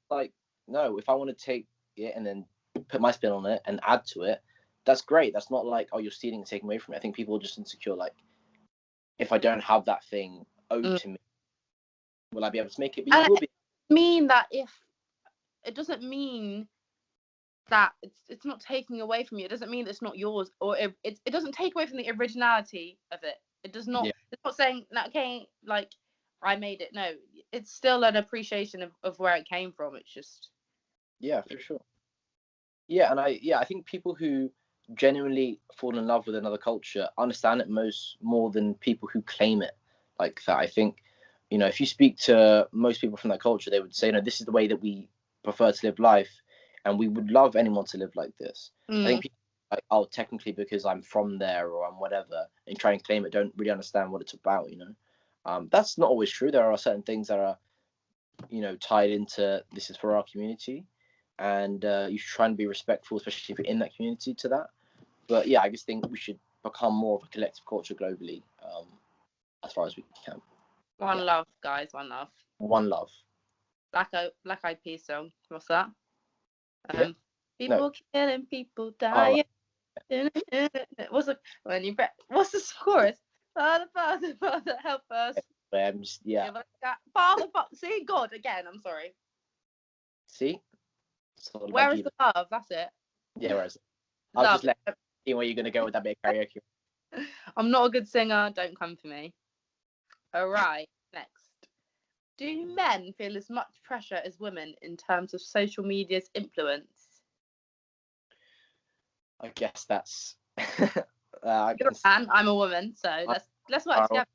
Like, no, if I want to take it and then put my spin on it and add to it, that's great. That's not like, oh, you're stealing and taking away from it. I think people are just insecure. Like, if I don't have that thing owed to me, will I be able to make it? But you will be. Mean that if it doesn't mean that it's not taking away from you. It doesn't mean it's not yours, or it doesn't take away from the originality of it. It does not. Yeah. It's not saying that, okay, like I made it. No, it's still an appreciation of where it came from. It's just. Yeah, for sure. Yeah, and I think people who genuinely fall in love with another culture understand it more than people who claim it like that. I think, if you speak to most people from that culture, they would say, this is the way that we prefer to live life, and we would love anyone to live like this. I think people like, oh, technically because I'm from there or I'm whatever, and try and claim it, don't really understand what it's about. That's not always true. There are certain things that are, tied into this is for our community. And you should try and be respectful, especially if you're in that community, to that. But yeah, I just think we should become more of a collective culture globally, as far as we can. One love, guys. One love. One love. Black Eyed Peas song. What's that? Yeah. People killing, people Oh, dying. What's the chorus? Father, help us. yeah. Father, see God again. I'm sorry. See, it's all about Where is Jesus. the love? That's it. Yeah, where is it? I'll just let you see where you're gonna go with that bit of karaoke. I'm not a good singer. Don't come for me. All right. Next. Do men feel as much pressure as women in terms of social media's influence? I guess that's. You're a man. I'm a woman. So let's work together.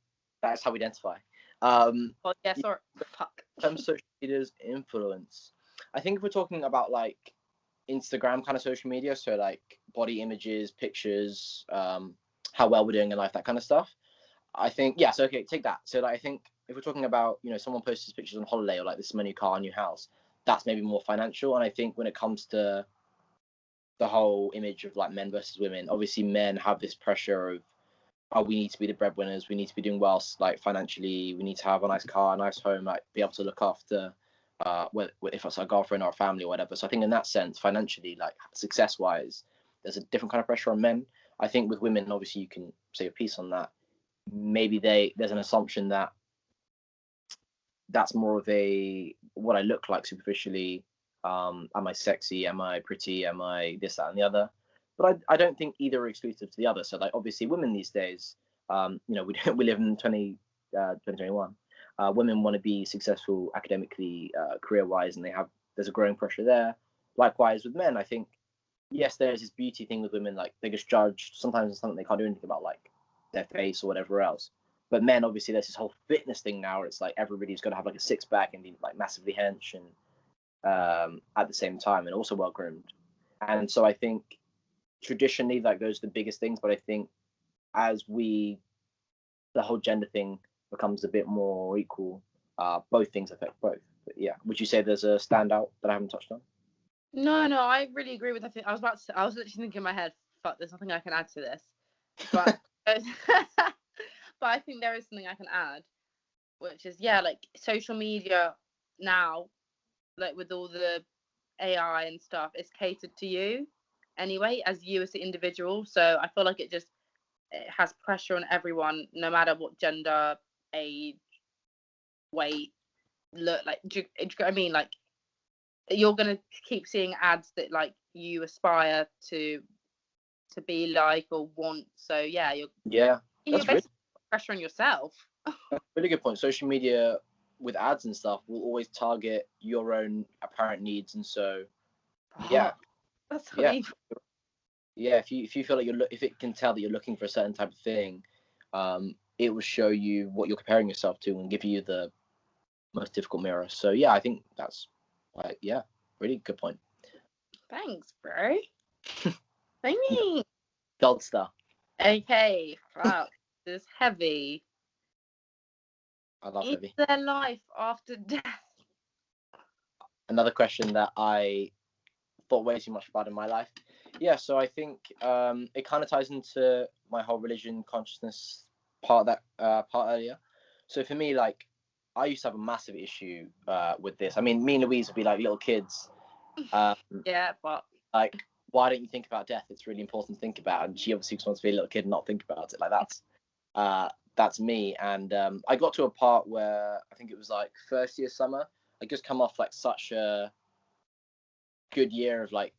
That's how we identify. Oh, yeah, sorry. Fuck. In terms of social media's influence, I think if we're talking about like Instagram kind of social media, so like body images, pictures, how well we're doing in life, that kind of stuff. I think so okay, take that. So like I think if we're talking about, someone posts pictures on holiday or like this is my new car, new house, that's maybe more financial. And I think when it comes to the whole image of like men versus women, obviously men have this pressure of, oh, we need to be the breadwinners, we need to be doing well, like financially, we need to have a nice car, a nice home, like be able to look after if it's our girlfriend or a family or whatever. So I think in that sense, financially, like success wise, there's a different kind of pressure on men. I think with women, obviously you can say a piece on that. Maybe there's an assumption that that's more of a what I look like superficially. Am I sexy? Am I pretty? Am I this, that, and the other? But I don't think either are exclusive to the other. So like obviously women these days, we live in 2021. Women want to be successful academically, career wise, and there's a growing pressure there. Likewise with men, I think yes, there's this beauty thing with women, like they get judged sometimes on something they can't do anything about, like their face or whatever else. But men, obviously, there's this whole fitness thing now where it's like everybody's got to have like a six pack and be like massively hench and at the same time and also well groomed. And so I think traditionally like those are the biggest things. But I think as the whole gender thing becomes a bit more equal, both things affect both. But yeah, would you say there's a standout that I haven't touched on? No, I really agree with that. I was literally thinking in my head, fuck, there's nothing I can add to this. But but I think there is something I can add, which is like social media now, like with all the AI and stuff, is catered to you anyway, as you as the individual. So I feel like it has pressure on everyone, no matter what gender, age, weight, look like. Do you know what I mean? Like you're gonna keep seeing ads that like you aspire to be like or want. So you're that's basically pressuring yourself. Really good point. Social media with ads and stuff will always target your own apparent needs, and so that's evil. If you feel like if it can tell that you're looking for a certain type of thing, it will show you what you're comparing yourself to and give you the most difficult mirror. So I think that's really good point. Thanks, bro. Thank you. Gold star. Okay, fuck. This is heavy. I love heavy. Is there life after death? Another question that I thought way too much about in my life. So I think it kind of ties into my whole religion consciousness part earlier. So for me, like I used to have a massive issue with this. I mean, me and Louise would be like little kids. But like, why don't you think about death? It's really important to think about. And she obviously just wants to be a little kid and not think about it. Like that's me. And I got to a part where I think it was like first year summer. I just come off like such a good year of like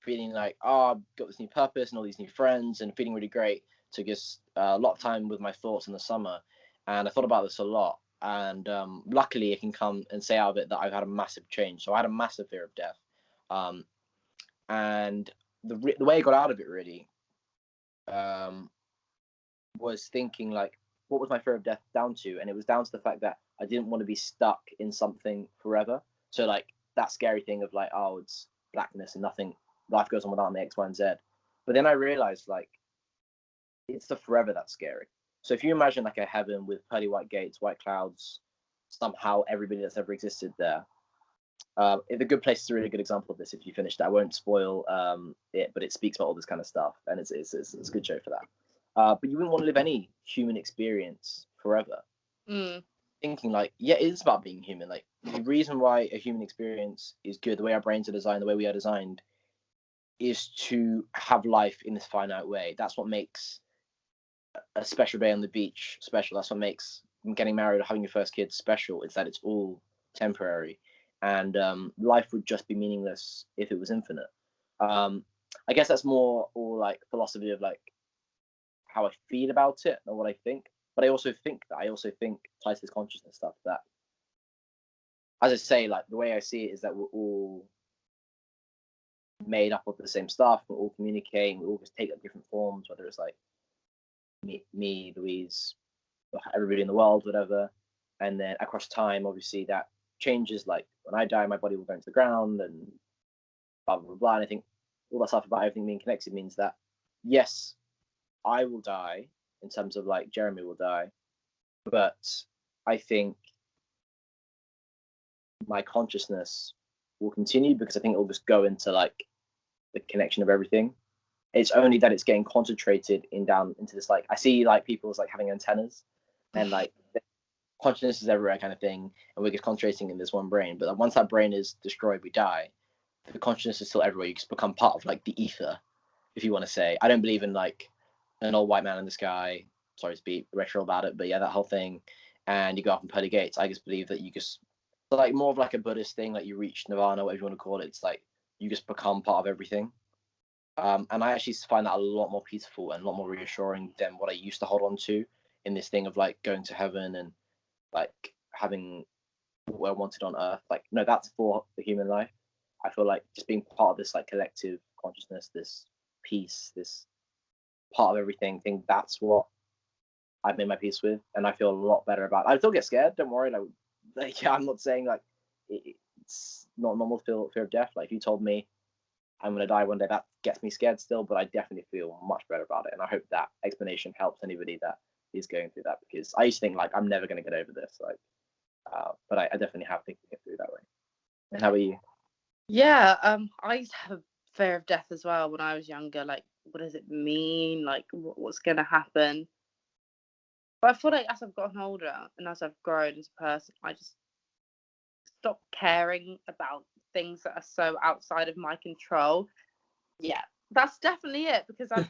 feeling like, oh, I've got this new purpose and all these new friends and feeling really great, to just a lot of time with my thoughts in the summer. And I thought about this a lot. And luckily, I can come and say out of it that I've had a massive change. So I had a massive fear of death. And the way I got out of it really was thinking like, what was my fear of death down to? And it was down to the fact that I didn't want to be stuck in something forever. So like that scary thing of like, oh, it's blackness and nothing, life goes on without me, X, Y, and Z. But then I realized like it's the forever that's scary. So if you imagine like a heaven with pearly white gates, white clouds, somehow everybody that's ever existed there. The Good Place is a really good example of this. If you finish that, I won't spoil it, but it speaks about all this kind of stuff, and it's a good show for that. But you wouldn't want to live any human experience forever. Thinking like, it is about being human. Like the reason why a human experience is good, the way our brains are designed, the way we are designed, is to have life in this finite way. That's what makes a special day on the beach special. That's what makes getting married or having your first kid special. Is that it's all temporary, and life would just be meaningless if it was infinite. I guess that's more or like philosophy of like how I feel about it or what I think. But I also think ties to this consciousness stuff that, as I say, like the way I see it is that we're all made up of the same stuff. We're all communicating. We all just take up different forms, whether it's like me, Louise, everybody in the world, whatever. And then across time, obviously, that changes. Like when I die, my body will go into the ground and blah, blah, blah, blah. And I think all that stuff about everything being connected means that, yes, I will die in terms of like Jeremy will die, but I think my consciousness will continue because I think it'll just go into like the connection of everything. It's only that it's getting concentrated down into this, like I see like people's like having antennas and like consciousness is everywhere kind of thing, and we're just concentrating in this one brain. But once that brain is destroyed, we die. The consciousness is still everywhere. You just become part of like the ether, if you want to say. I don't believe in like an old white man in the sky. Sorry to be retro about it, but yeah, that whole thing. And you go up and pearly gates. I just believe that you just like more of like a Buddhist thing, like you reach nirvana, whatever you want to call it. It's like you just become part of everything. And I actually find that a lot more peaceful and a lot more reassuring than what I used to hold on to in this thing of like going to heaven and like having what I wanted on earth. Like, no, that's for the human life. I feel like just being part of this like collective consciousness, this peace, this part of everything, I think that's what I've made my peace with, and I feel a lot better about it. I still get scared, don't worry. Like I'm not saying like it's not normal fear of death. Like if you told me I'm gonna die one day, that gets me scared still, but I definitely feel much better about it, and I hope that explanation helps anybody that is going through that, because I used to think like I'm never gonna get over this, like, but I definitely have thinking it through that way. And how about you? Yeah, I used to have a fear of death as well when I was younger. Like, what does it mean? Like, what's gonna happen? But I feel like as I've gotten older and as I've grown as a person, I just stopped caring about things that are so outside of my control. Yeah, that's definitely it, because I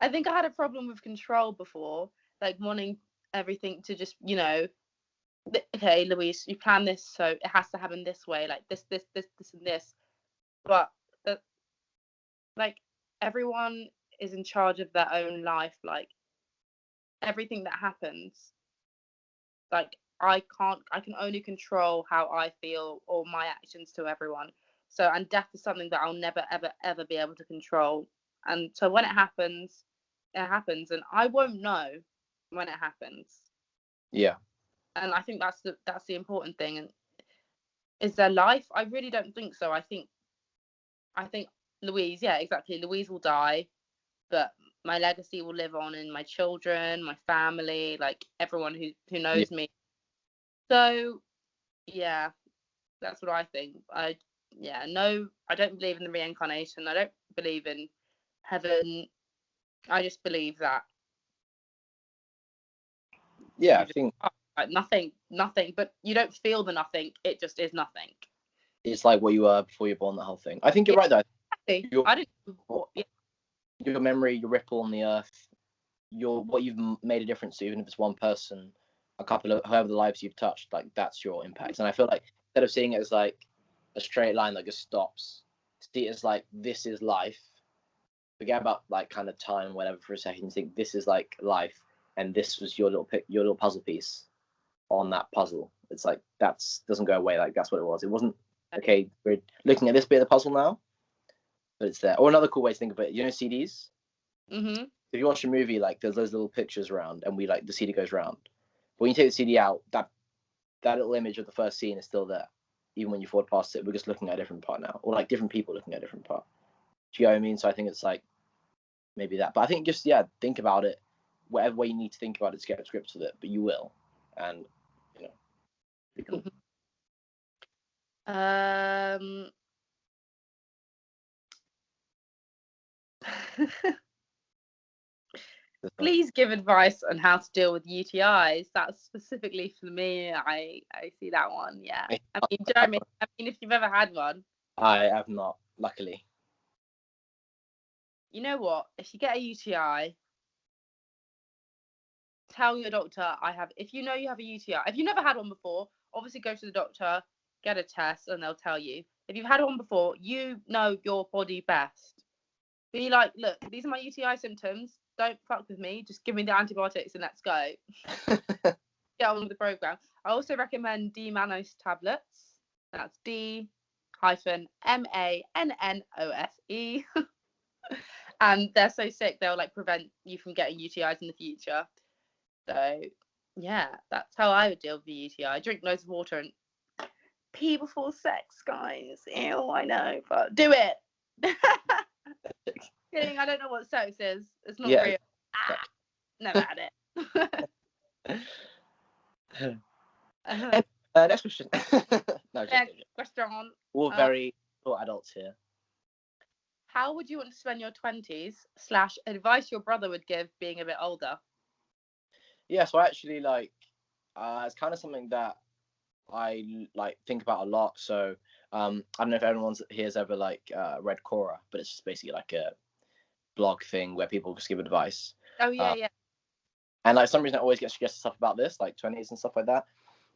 think I had a problem with control before, like wanting everything to just, okay, Louise, you plan this, so it has to happen this way, like this, and this. But like everyone is in charge of their own life. Like everything that happens, like I can only control how I feel or my actions to everyone. So, and death is something that I'll never, ever, ever be able to control. And so when it happens, and I won't know when it happens. Yeah. And I think that's the important thing. And is there life? I really don't think so. I think Louise, yeah, exactly. Louise will die, but my legacy will live on in my children, my family, like everyone who knows me. So yeah, that's what I think. I don't believe in the reincarnation. I don't believe in heaven. I just believe that. Yeah, I think like nothing, but you don't feel the nothing. It just is nothing. it's like what you were before you're born, that whole thing. I think you're right though. I didn't. Your memory, your ripple on the earth, what you've made a difference to, even if it's one person, a couple of however the lives you've touched, like that's your impact. And I feel like instead of seeing it as like a straight line that just stops, see it as like this is life. Forget about like kind of time, whatever, for a second. Think this is like life, and this was your little puzzle piece on that puzzle. It's like doesn't go away. Like that's what it was. It wasn't okay. We're looking at this bit of the puzzle now, but it's there. Or another cool way to think of it, CDs. Mm-hmm. If you watch a movie, like there's those little pictures around, and the CD goes round. But when you take the CD out, that little image of the first scene is still there, even when you forward past it. We're just looking at a different part now, or like different people looking at a different part. Do you know what I mean? So I think it's like maybe that. But I think just think about it, whatever way you need to think about it to get scripts with it. But you will, and be cool. Please give advice on how to deal with UTIs. That's specifically for me. I see that one. Yeah. I mean, do you know what I mean? If you've ever had one. I have not. luckily. You know what? If you get a UTI, tell your doctor if you know you have a UTI. If you've never had one before, obviously go to the doctor, get a test, and they'll tell you. If you've had one before, you know your body best. Be like, look, these are my UTI symptoms. Don't fuck with me. Just give me the antibiotics and let's go. Get on with the program. I also recommend D-mannose tablets. That's D-mannose. And they're so sick, they'll like prevent you from getting UTIs in the future. So yeah, that's how I would deal with the UTI. Drink loads of water and pee before sex, guys. Ew, I know, but do it. Kidding, I don't know what sex is. It's not real. Never had it. Next question. No, next question. All very adults here. How would you want to spend your 20s / advice your brother would give being a bit older? Yeah, so I actually like it's kind of something that I like think about a lot. So I don't know if everyone here's ever like read Quora, but it's just basically like a blog thing where people just give advice. Oh yeah, yeah. And like some reason I always get suggested stuff about this, like 20s and stuff like that.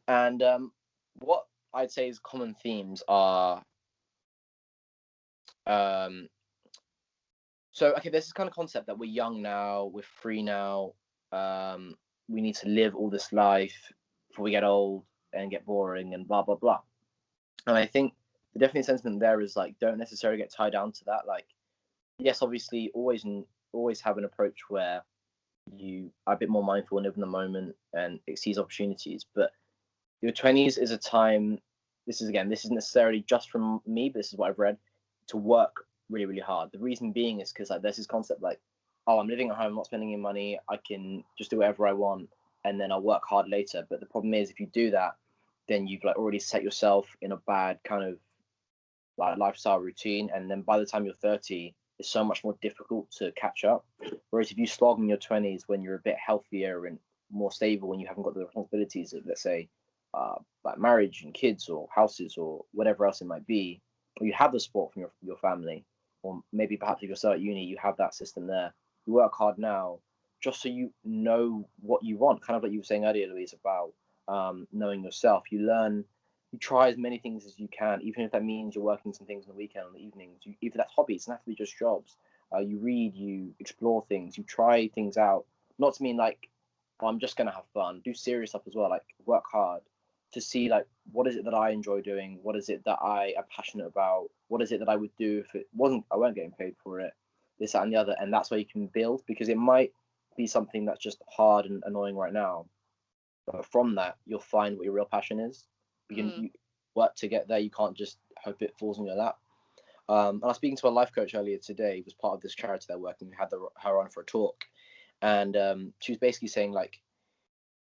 And what I'd say is common themes are so okay, there's this kind of concept that we're young now, we're free now, we need to live all this life before we get old and get boring and blah blah blah. And I think the definite sentiment there is like, don't necessarily get tied down to that. Like, yes, obviously always have an approach where you are a bit more mindful and live in the moment and seize opportunities. But your 20s is a time, this isn't necessarily just from me, but this is what I've read, to work really, really hard. The reason being is because like there's this concept like, oh, I'm living at home, I'm not spending any money, I can just do whatever I want and then I'll work hard later. But the problem is if you do that, then you've like already set yourself in a bad kind of like lifestyle routine, and then by the time you're 30, it's so much more difficult to catch up. Whereas if you slog in your 20s when you're a bit healthier and more stable, when you haven't got the responsibilities of, let's say, like marriage and kids or houses or whatever else it might be, or you have the support from your family, or maybe perhaps if you're still at uni, you have that system there. You work hard now just so you know what you want, kind of like you were saying earlier, Louise, about knowing yourself. You try as many things as you can, even if that means you're working some things on the weekend, on the evenings. Even that's hobbies, it doesn't have to be just jobs. You read, you explore things, you try things out. Not to mean like, oh, I'm just gonna have fun. Do serious stuff as well. Like work hard to see like what is it that I enjoy doing, what is it that I am passionate about, what is it that I would do if I weren't getting paid for it, this, that, and the other. And that's where you can build, because it might be something that's just hard and annoying right now, but from that you'll find what your real passion is. You work to get there. You can't just hope it falls in your lap. And I was speaking to a life coach earlier today, who was part of this charity they're working. We had her on for a talk, and she was basically saying like,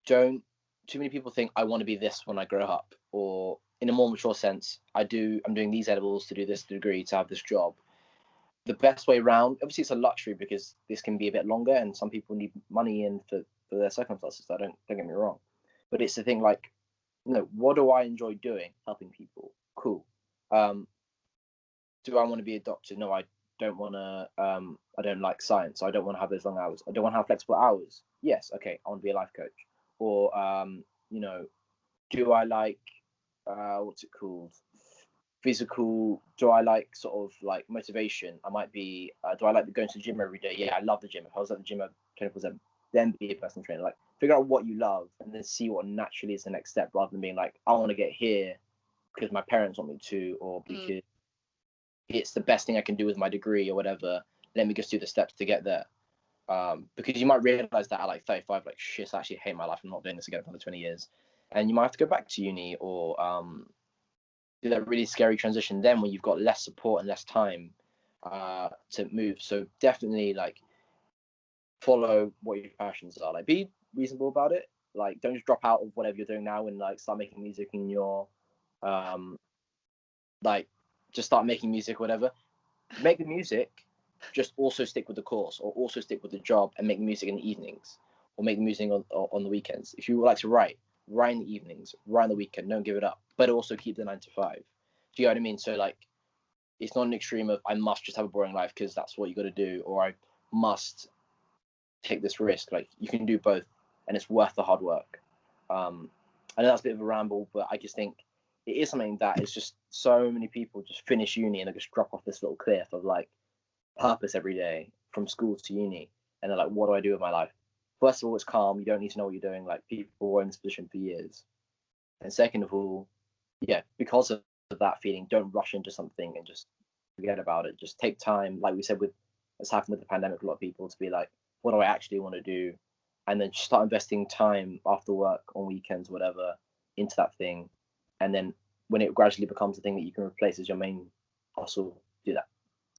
don't too many people think I want to be this when I grow up, or in a more mature sense, I'm doing these edibles to do this degree, to have this job. The best way round, obviously it's a luxury because this can be a bit longer and some people need money in for their circumstances. So don't get me wrong, but it's the thing like, what do I enjoy doing? Helping people. Cool. Do I want to be a doctor? No, I don't want to. I don't like science. I don't want to have those long hours. I don't want to have flexible hours. Yes, okay, I want to be a life coach. Or do I like what's it called? Physical. Do I like sort of like motivation? I might be. Do I like going to the gym every day? Yeah, I love the gym. If I was at the gym at 24/7, then be a personal trainer. Like figure out what you love and then see what naturally is the next step, rather than being like, I want to get here because my parents want me to, or because it's the best thing I can do with my degree or whatever. Let me just do the steps to get there. Because you might realize that at like 35, like shit, I actually hate my life. I'm not doing this again for another 20 years. And you might have to go back to uni or do that really scary transition then when you've got less support and less time to move. So definitely like follow what your passions are. Like be reasonable about it. Like don't just drop out of whatever you're doing now and like start making music in your like just start making music or whatever. Make the music, just also stick with the course or also stick with the job and make music in the evenings or make music on the weekends. If you would like to write in the evenings, write on the weekend, don't give it up, but also keep the 9 to 5. Do you know what I mean? So like it's not an extreme of I must just have a boring life because that's what you got to do, or I must take this risk. Like you can do both, and it's worth the hard work. I know that's a bit of a ramble, but I just think it is something that is just so many people just finish uni and they just drop off this little cliff of like purpose every day from school to uni, and they're like, what do I do with my life? First of all, it's calm. You don't need to know what you're doing. Like people were in this position for years. And second of all, yeah, because of that feeling, don't rush into something and just forget about it. Just take time, like we said, with what's happened with the pandemic, a lot of people to be like, what do I actually want to do? And then just start investing time after work, on weekends, whatever, into that thing. And then when it gradually becomes a thing that you can replace as your main hustle, do that.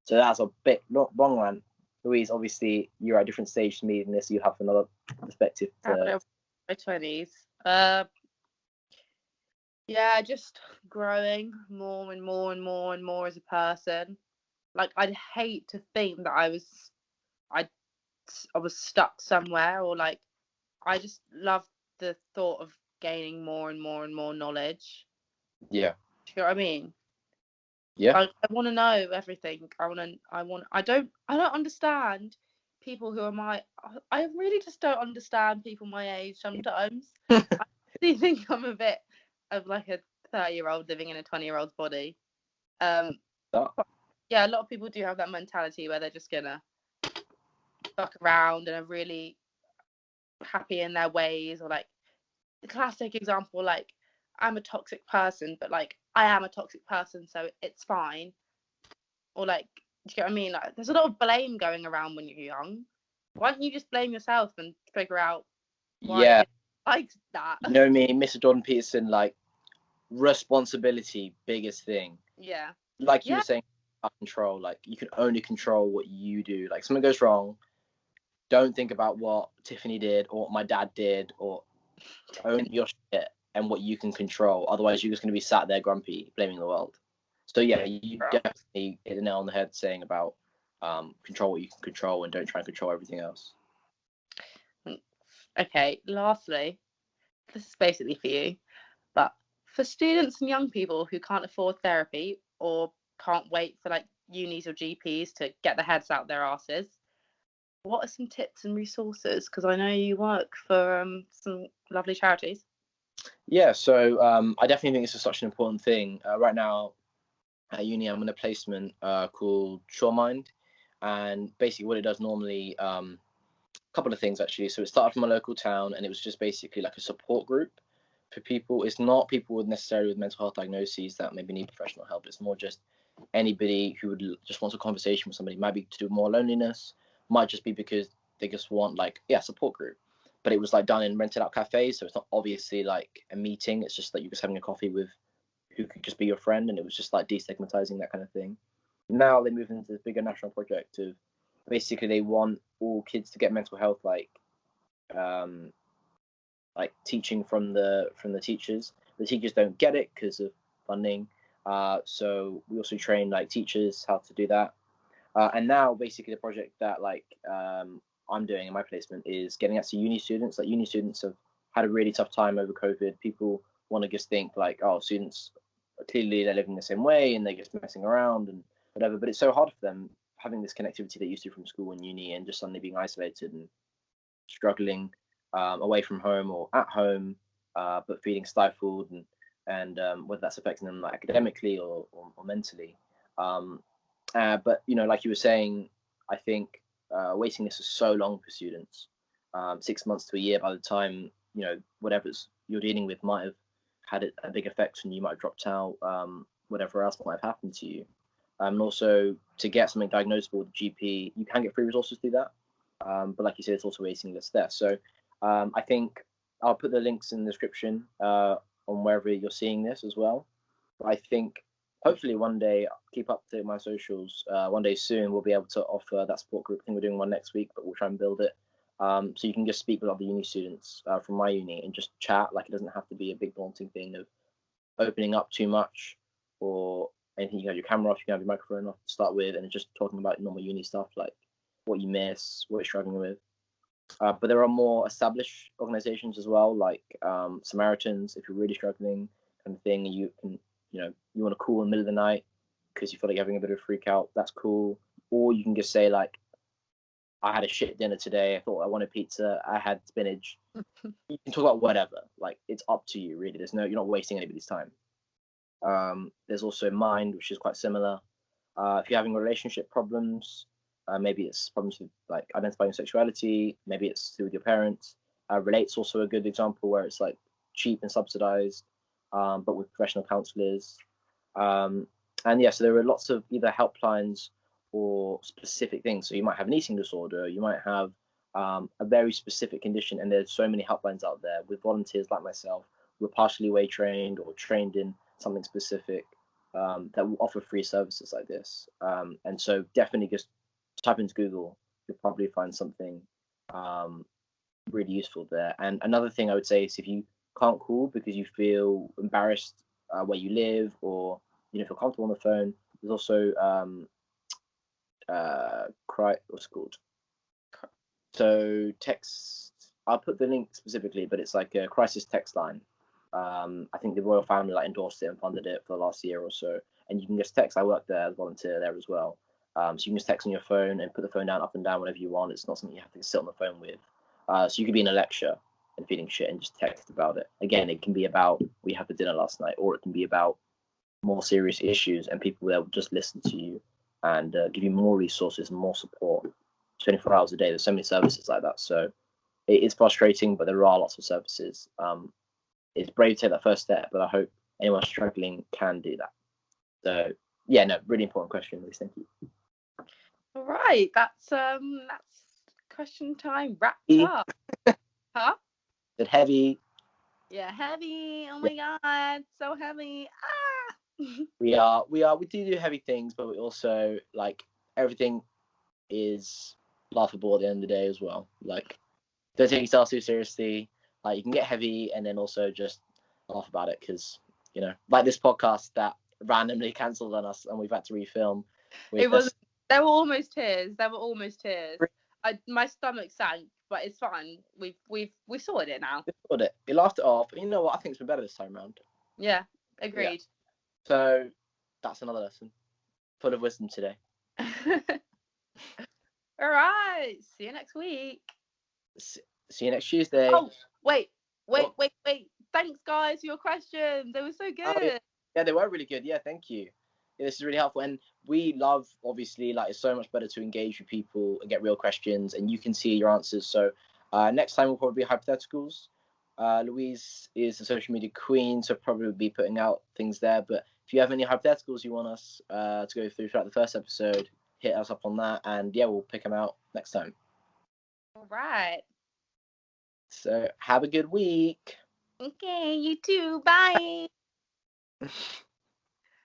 So that's a bit long rant. Louise, obviously you're at a different stage to me in this. You have another perspective. My 20s. Yeah, just growing more and more and more and more as a person. Like I'd hate to think that I was stuck somewhere, or like I just love the thought of gaining more and more and more knowledge. Yeah. Do you know what I mean? Yeah. I want to know everything. I don't understand people who are I really just don't understand people my age sometimes. I really think I'm a bit of like a 30-year-old living in a 20-year-old's body. Yeah, a lot of people do have that mentality where they're just gonna fuck around and are really happy in their ways, or like the classic example, like I'm a toxic person, but like I am a toxic person, so it's fine. Or like, do you get what I mean? Like, there's a lot of blame going around when you're young. Why don't you just blame yourself and figure out why Yeah. it like that? You know me, Mr. Jordan Peterson, like responsibility, biggest thing. Yeah. Like you were saying, control. Like you can only control what you do. Like something goes wrong, don't think about what Tiffany did or what my dad did, or own your shit and what you can control. Otherwise, you're just going to be sat there grumpy, blaming the world. So yeah, you definitely hit the nail on the head saying about control what you can control and don't try and control everything else. Okay, lastly, this is basically for you, but for students and young people who can't afford therapy or can't wait for like unis or GPs to get their heads out their asses, what are some tips and resources? Because I know you work for some lovely charities. Yeah, so I definitely think this is such an important thing. Right now at uni, I'm in a placement called SureMind, and basically what it does normally, a couple of things actually. So it started from a local town, and it was just basically like a support group for people. It's not people with necessarily with mental health diagnoses that maybe need professional help. It's more just anybody who would just want a conversation with somebody. Might be to do more loneliness, might just be because they just want like support group. But it was like done in rented out cafes, so it's not obviously like a meeting. It's just like you're just having a coffee with who could just be your friend, and it was just like destigmatizing that kind of thing. Now they move into this bigger national project of basically they want all kids to get mental health like teaching from the teachers. The teachers don't get it because of funding, so we also train like teachers how to do that. And now basically the project that I'm doing in my placement is getting out to uni students. Like uni students have had a really tough time over COVID. People want to just think like, oh, students clearly they're living the same way and they're just messing around and whatever. But it's so hard for them having this connectivity they used to from school and uni, and just suddenly being isolated and struggling away from home or at home, but feeling stifled, and whether that's affecting them like academically or mentally. But like you were saying, I think waiting lists are so long for students. 6 months to a year by the time whatever's you're dealing with might have had a big effect, and you might have dropped out. Whatever else might have happened to you. And also to get something diagnosable with a GP, you can get free resources through that. But like you said, it's also waiting list there. So I think I'll put the links in the description on wherever you're seeing this as well. But I think hopefully one day, keep up to my socials. One day soon, we'll be able to offer that support group. I think we're doing one next week, but we'll try and build it. So you can just speak with other uni students from my uni and just chat. Like it doesn't have to be a big daunting thing of opening up too much or anything. You can have your camera off, you can have your microphone off to start with, and just talking about normal uni stuff like what you miss, what you're struggling with. But there are more established organizations as well, like Samaritans. If you're really struggling, kind of thing, you can, you want to call in the middle of the night, because you feel like you're having a bit of a freak out, that's cool. Or you can just say like, I had a shit dinner today. I thought I wanted pizza. I had spinach. You can talk about whatever. Like, it's up to you, really. You're not wasting anybody's time. There's also mind, which is quite similar. If you're having relationship problems, maybe it's problems with like identifying sexuality. Maybe it's to do with your parents. Relate's also a good example where it's like cheap and subsidized, but with professional counselors. And yeah, so there are lots of either helplines or specific things. So you might have an eating disorder, you might have a very specific condition, and there's so many helplines out there with volunteers like myself who are partially way trained or trained in something specific that will offer free services like this. And so definitely just type into Google, you'll probably find something really useful there. And another thing I would say is if you can't call because you feel embarrassed where you live, or you don't feel comfortable on the phone, there's also what's it called? So text. I'll put the link specifically, but it's like a crisis text line. I think the royal family like endorsed it and funded it for the last year or so. And you can just text. I work there, volunteer there as well. So you can just text on your phone and put the phone down, up and down, whatever you want. It's not something you have to sit on the phone with. So you could be in a lecture and feeling shit and just text about it. Again, it can be about we had for dinner last night, or it can be about more serious issues, and people there will just listen to you and give you more resources and more support 24 hours a day. There's so many services like that. So it is frustrating, but there are lots of services. It's brave to take that first step, but I hope anyone struggling can do that. So yeah, no, really important question, Liz. Thank you. All right, that's question time wrapped up. Huh? Is it heavy? Yeah, heavy. Oh my god, so heavy. We do heavy things, but we also like everything is laughable at the end of the day as well. Like, don't take yourself too seriously. Like, you can get heavy and then also just laugh about it, because like this podcast that randomly cancelled on us and we've had to refilm. It was. There were almost tears. My stomach sank, but it's fine. We sorted it now. We sorted it. We laughed it off. You know what? I think it's been better this time around. Yeah, agreed. Yeah. So that's another lesson. Full of wisdom today. All right. See you next week. See you next Tuesday. Oh, wait. Thanks, guys, for your questions. They were so good. Yeah, they were really good. Yeah, thank you. Yeah, this is really helpful. And we love, obviously, like, it's so much better to engage with people and get real questions, and you can see your answers. So next time will probably be hypotheticals. Louise is a social media queen, so probably be putting out things there. But if you have any hypotheticals you want us to go through throughout the first episode, hit us up on that, and yeah, we'll pick them out next time. All right. So have a good week. Okay, you too. Bye.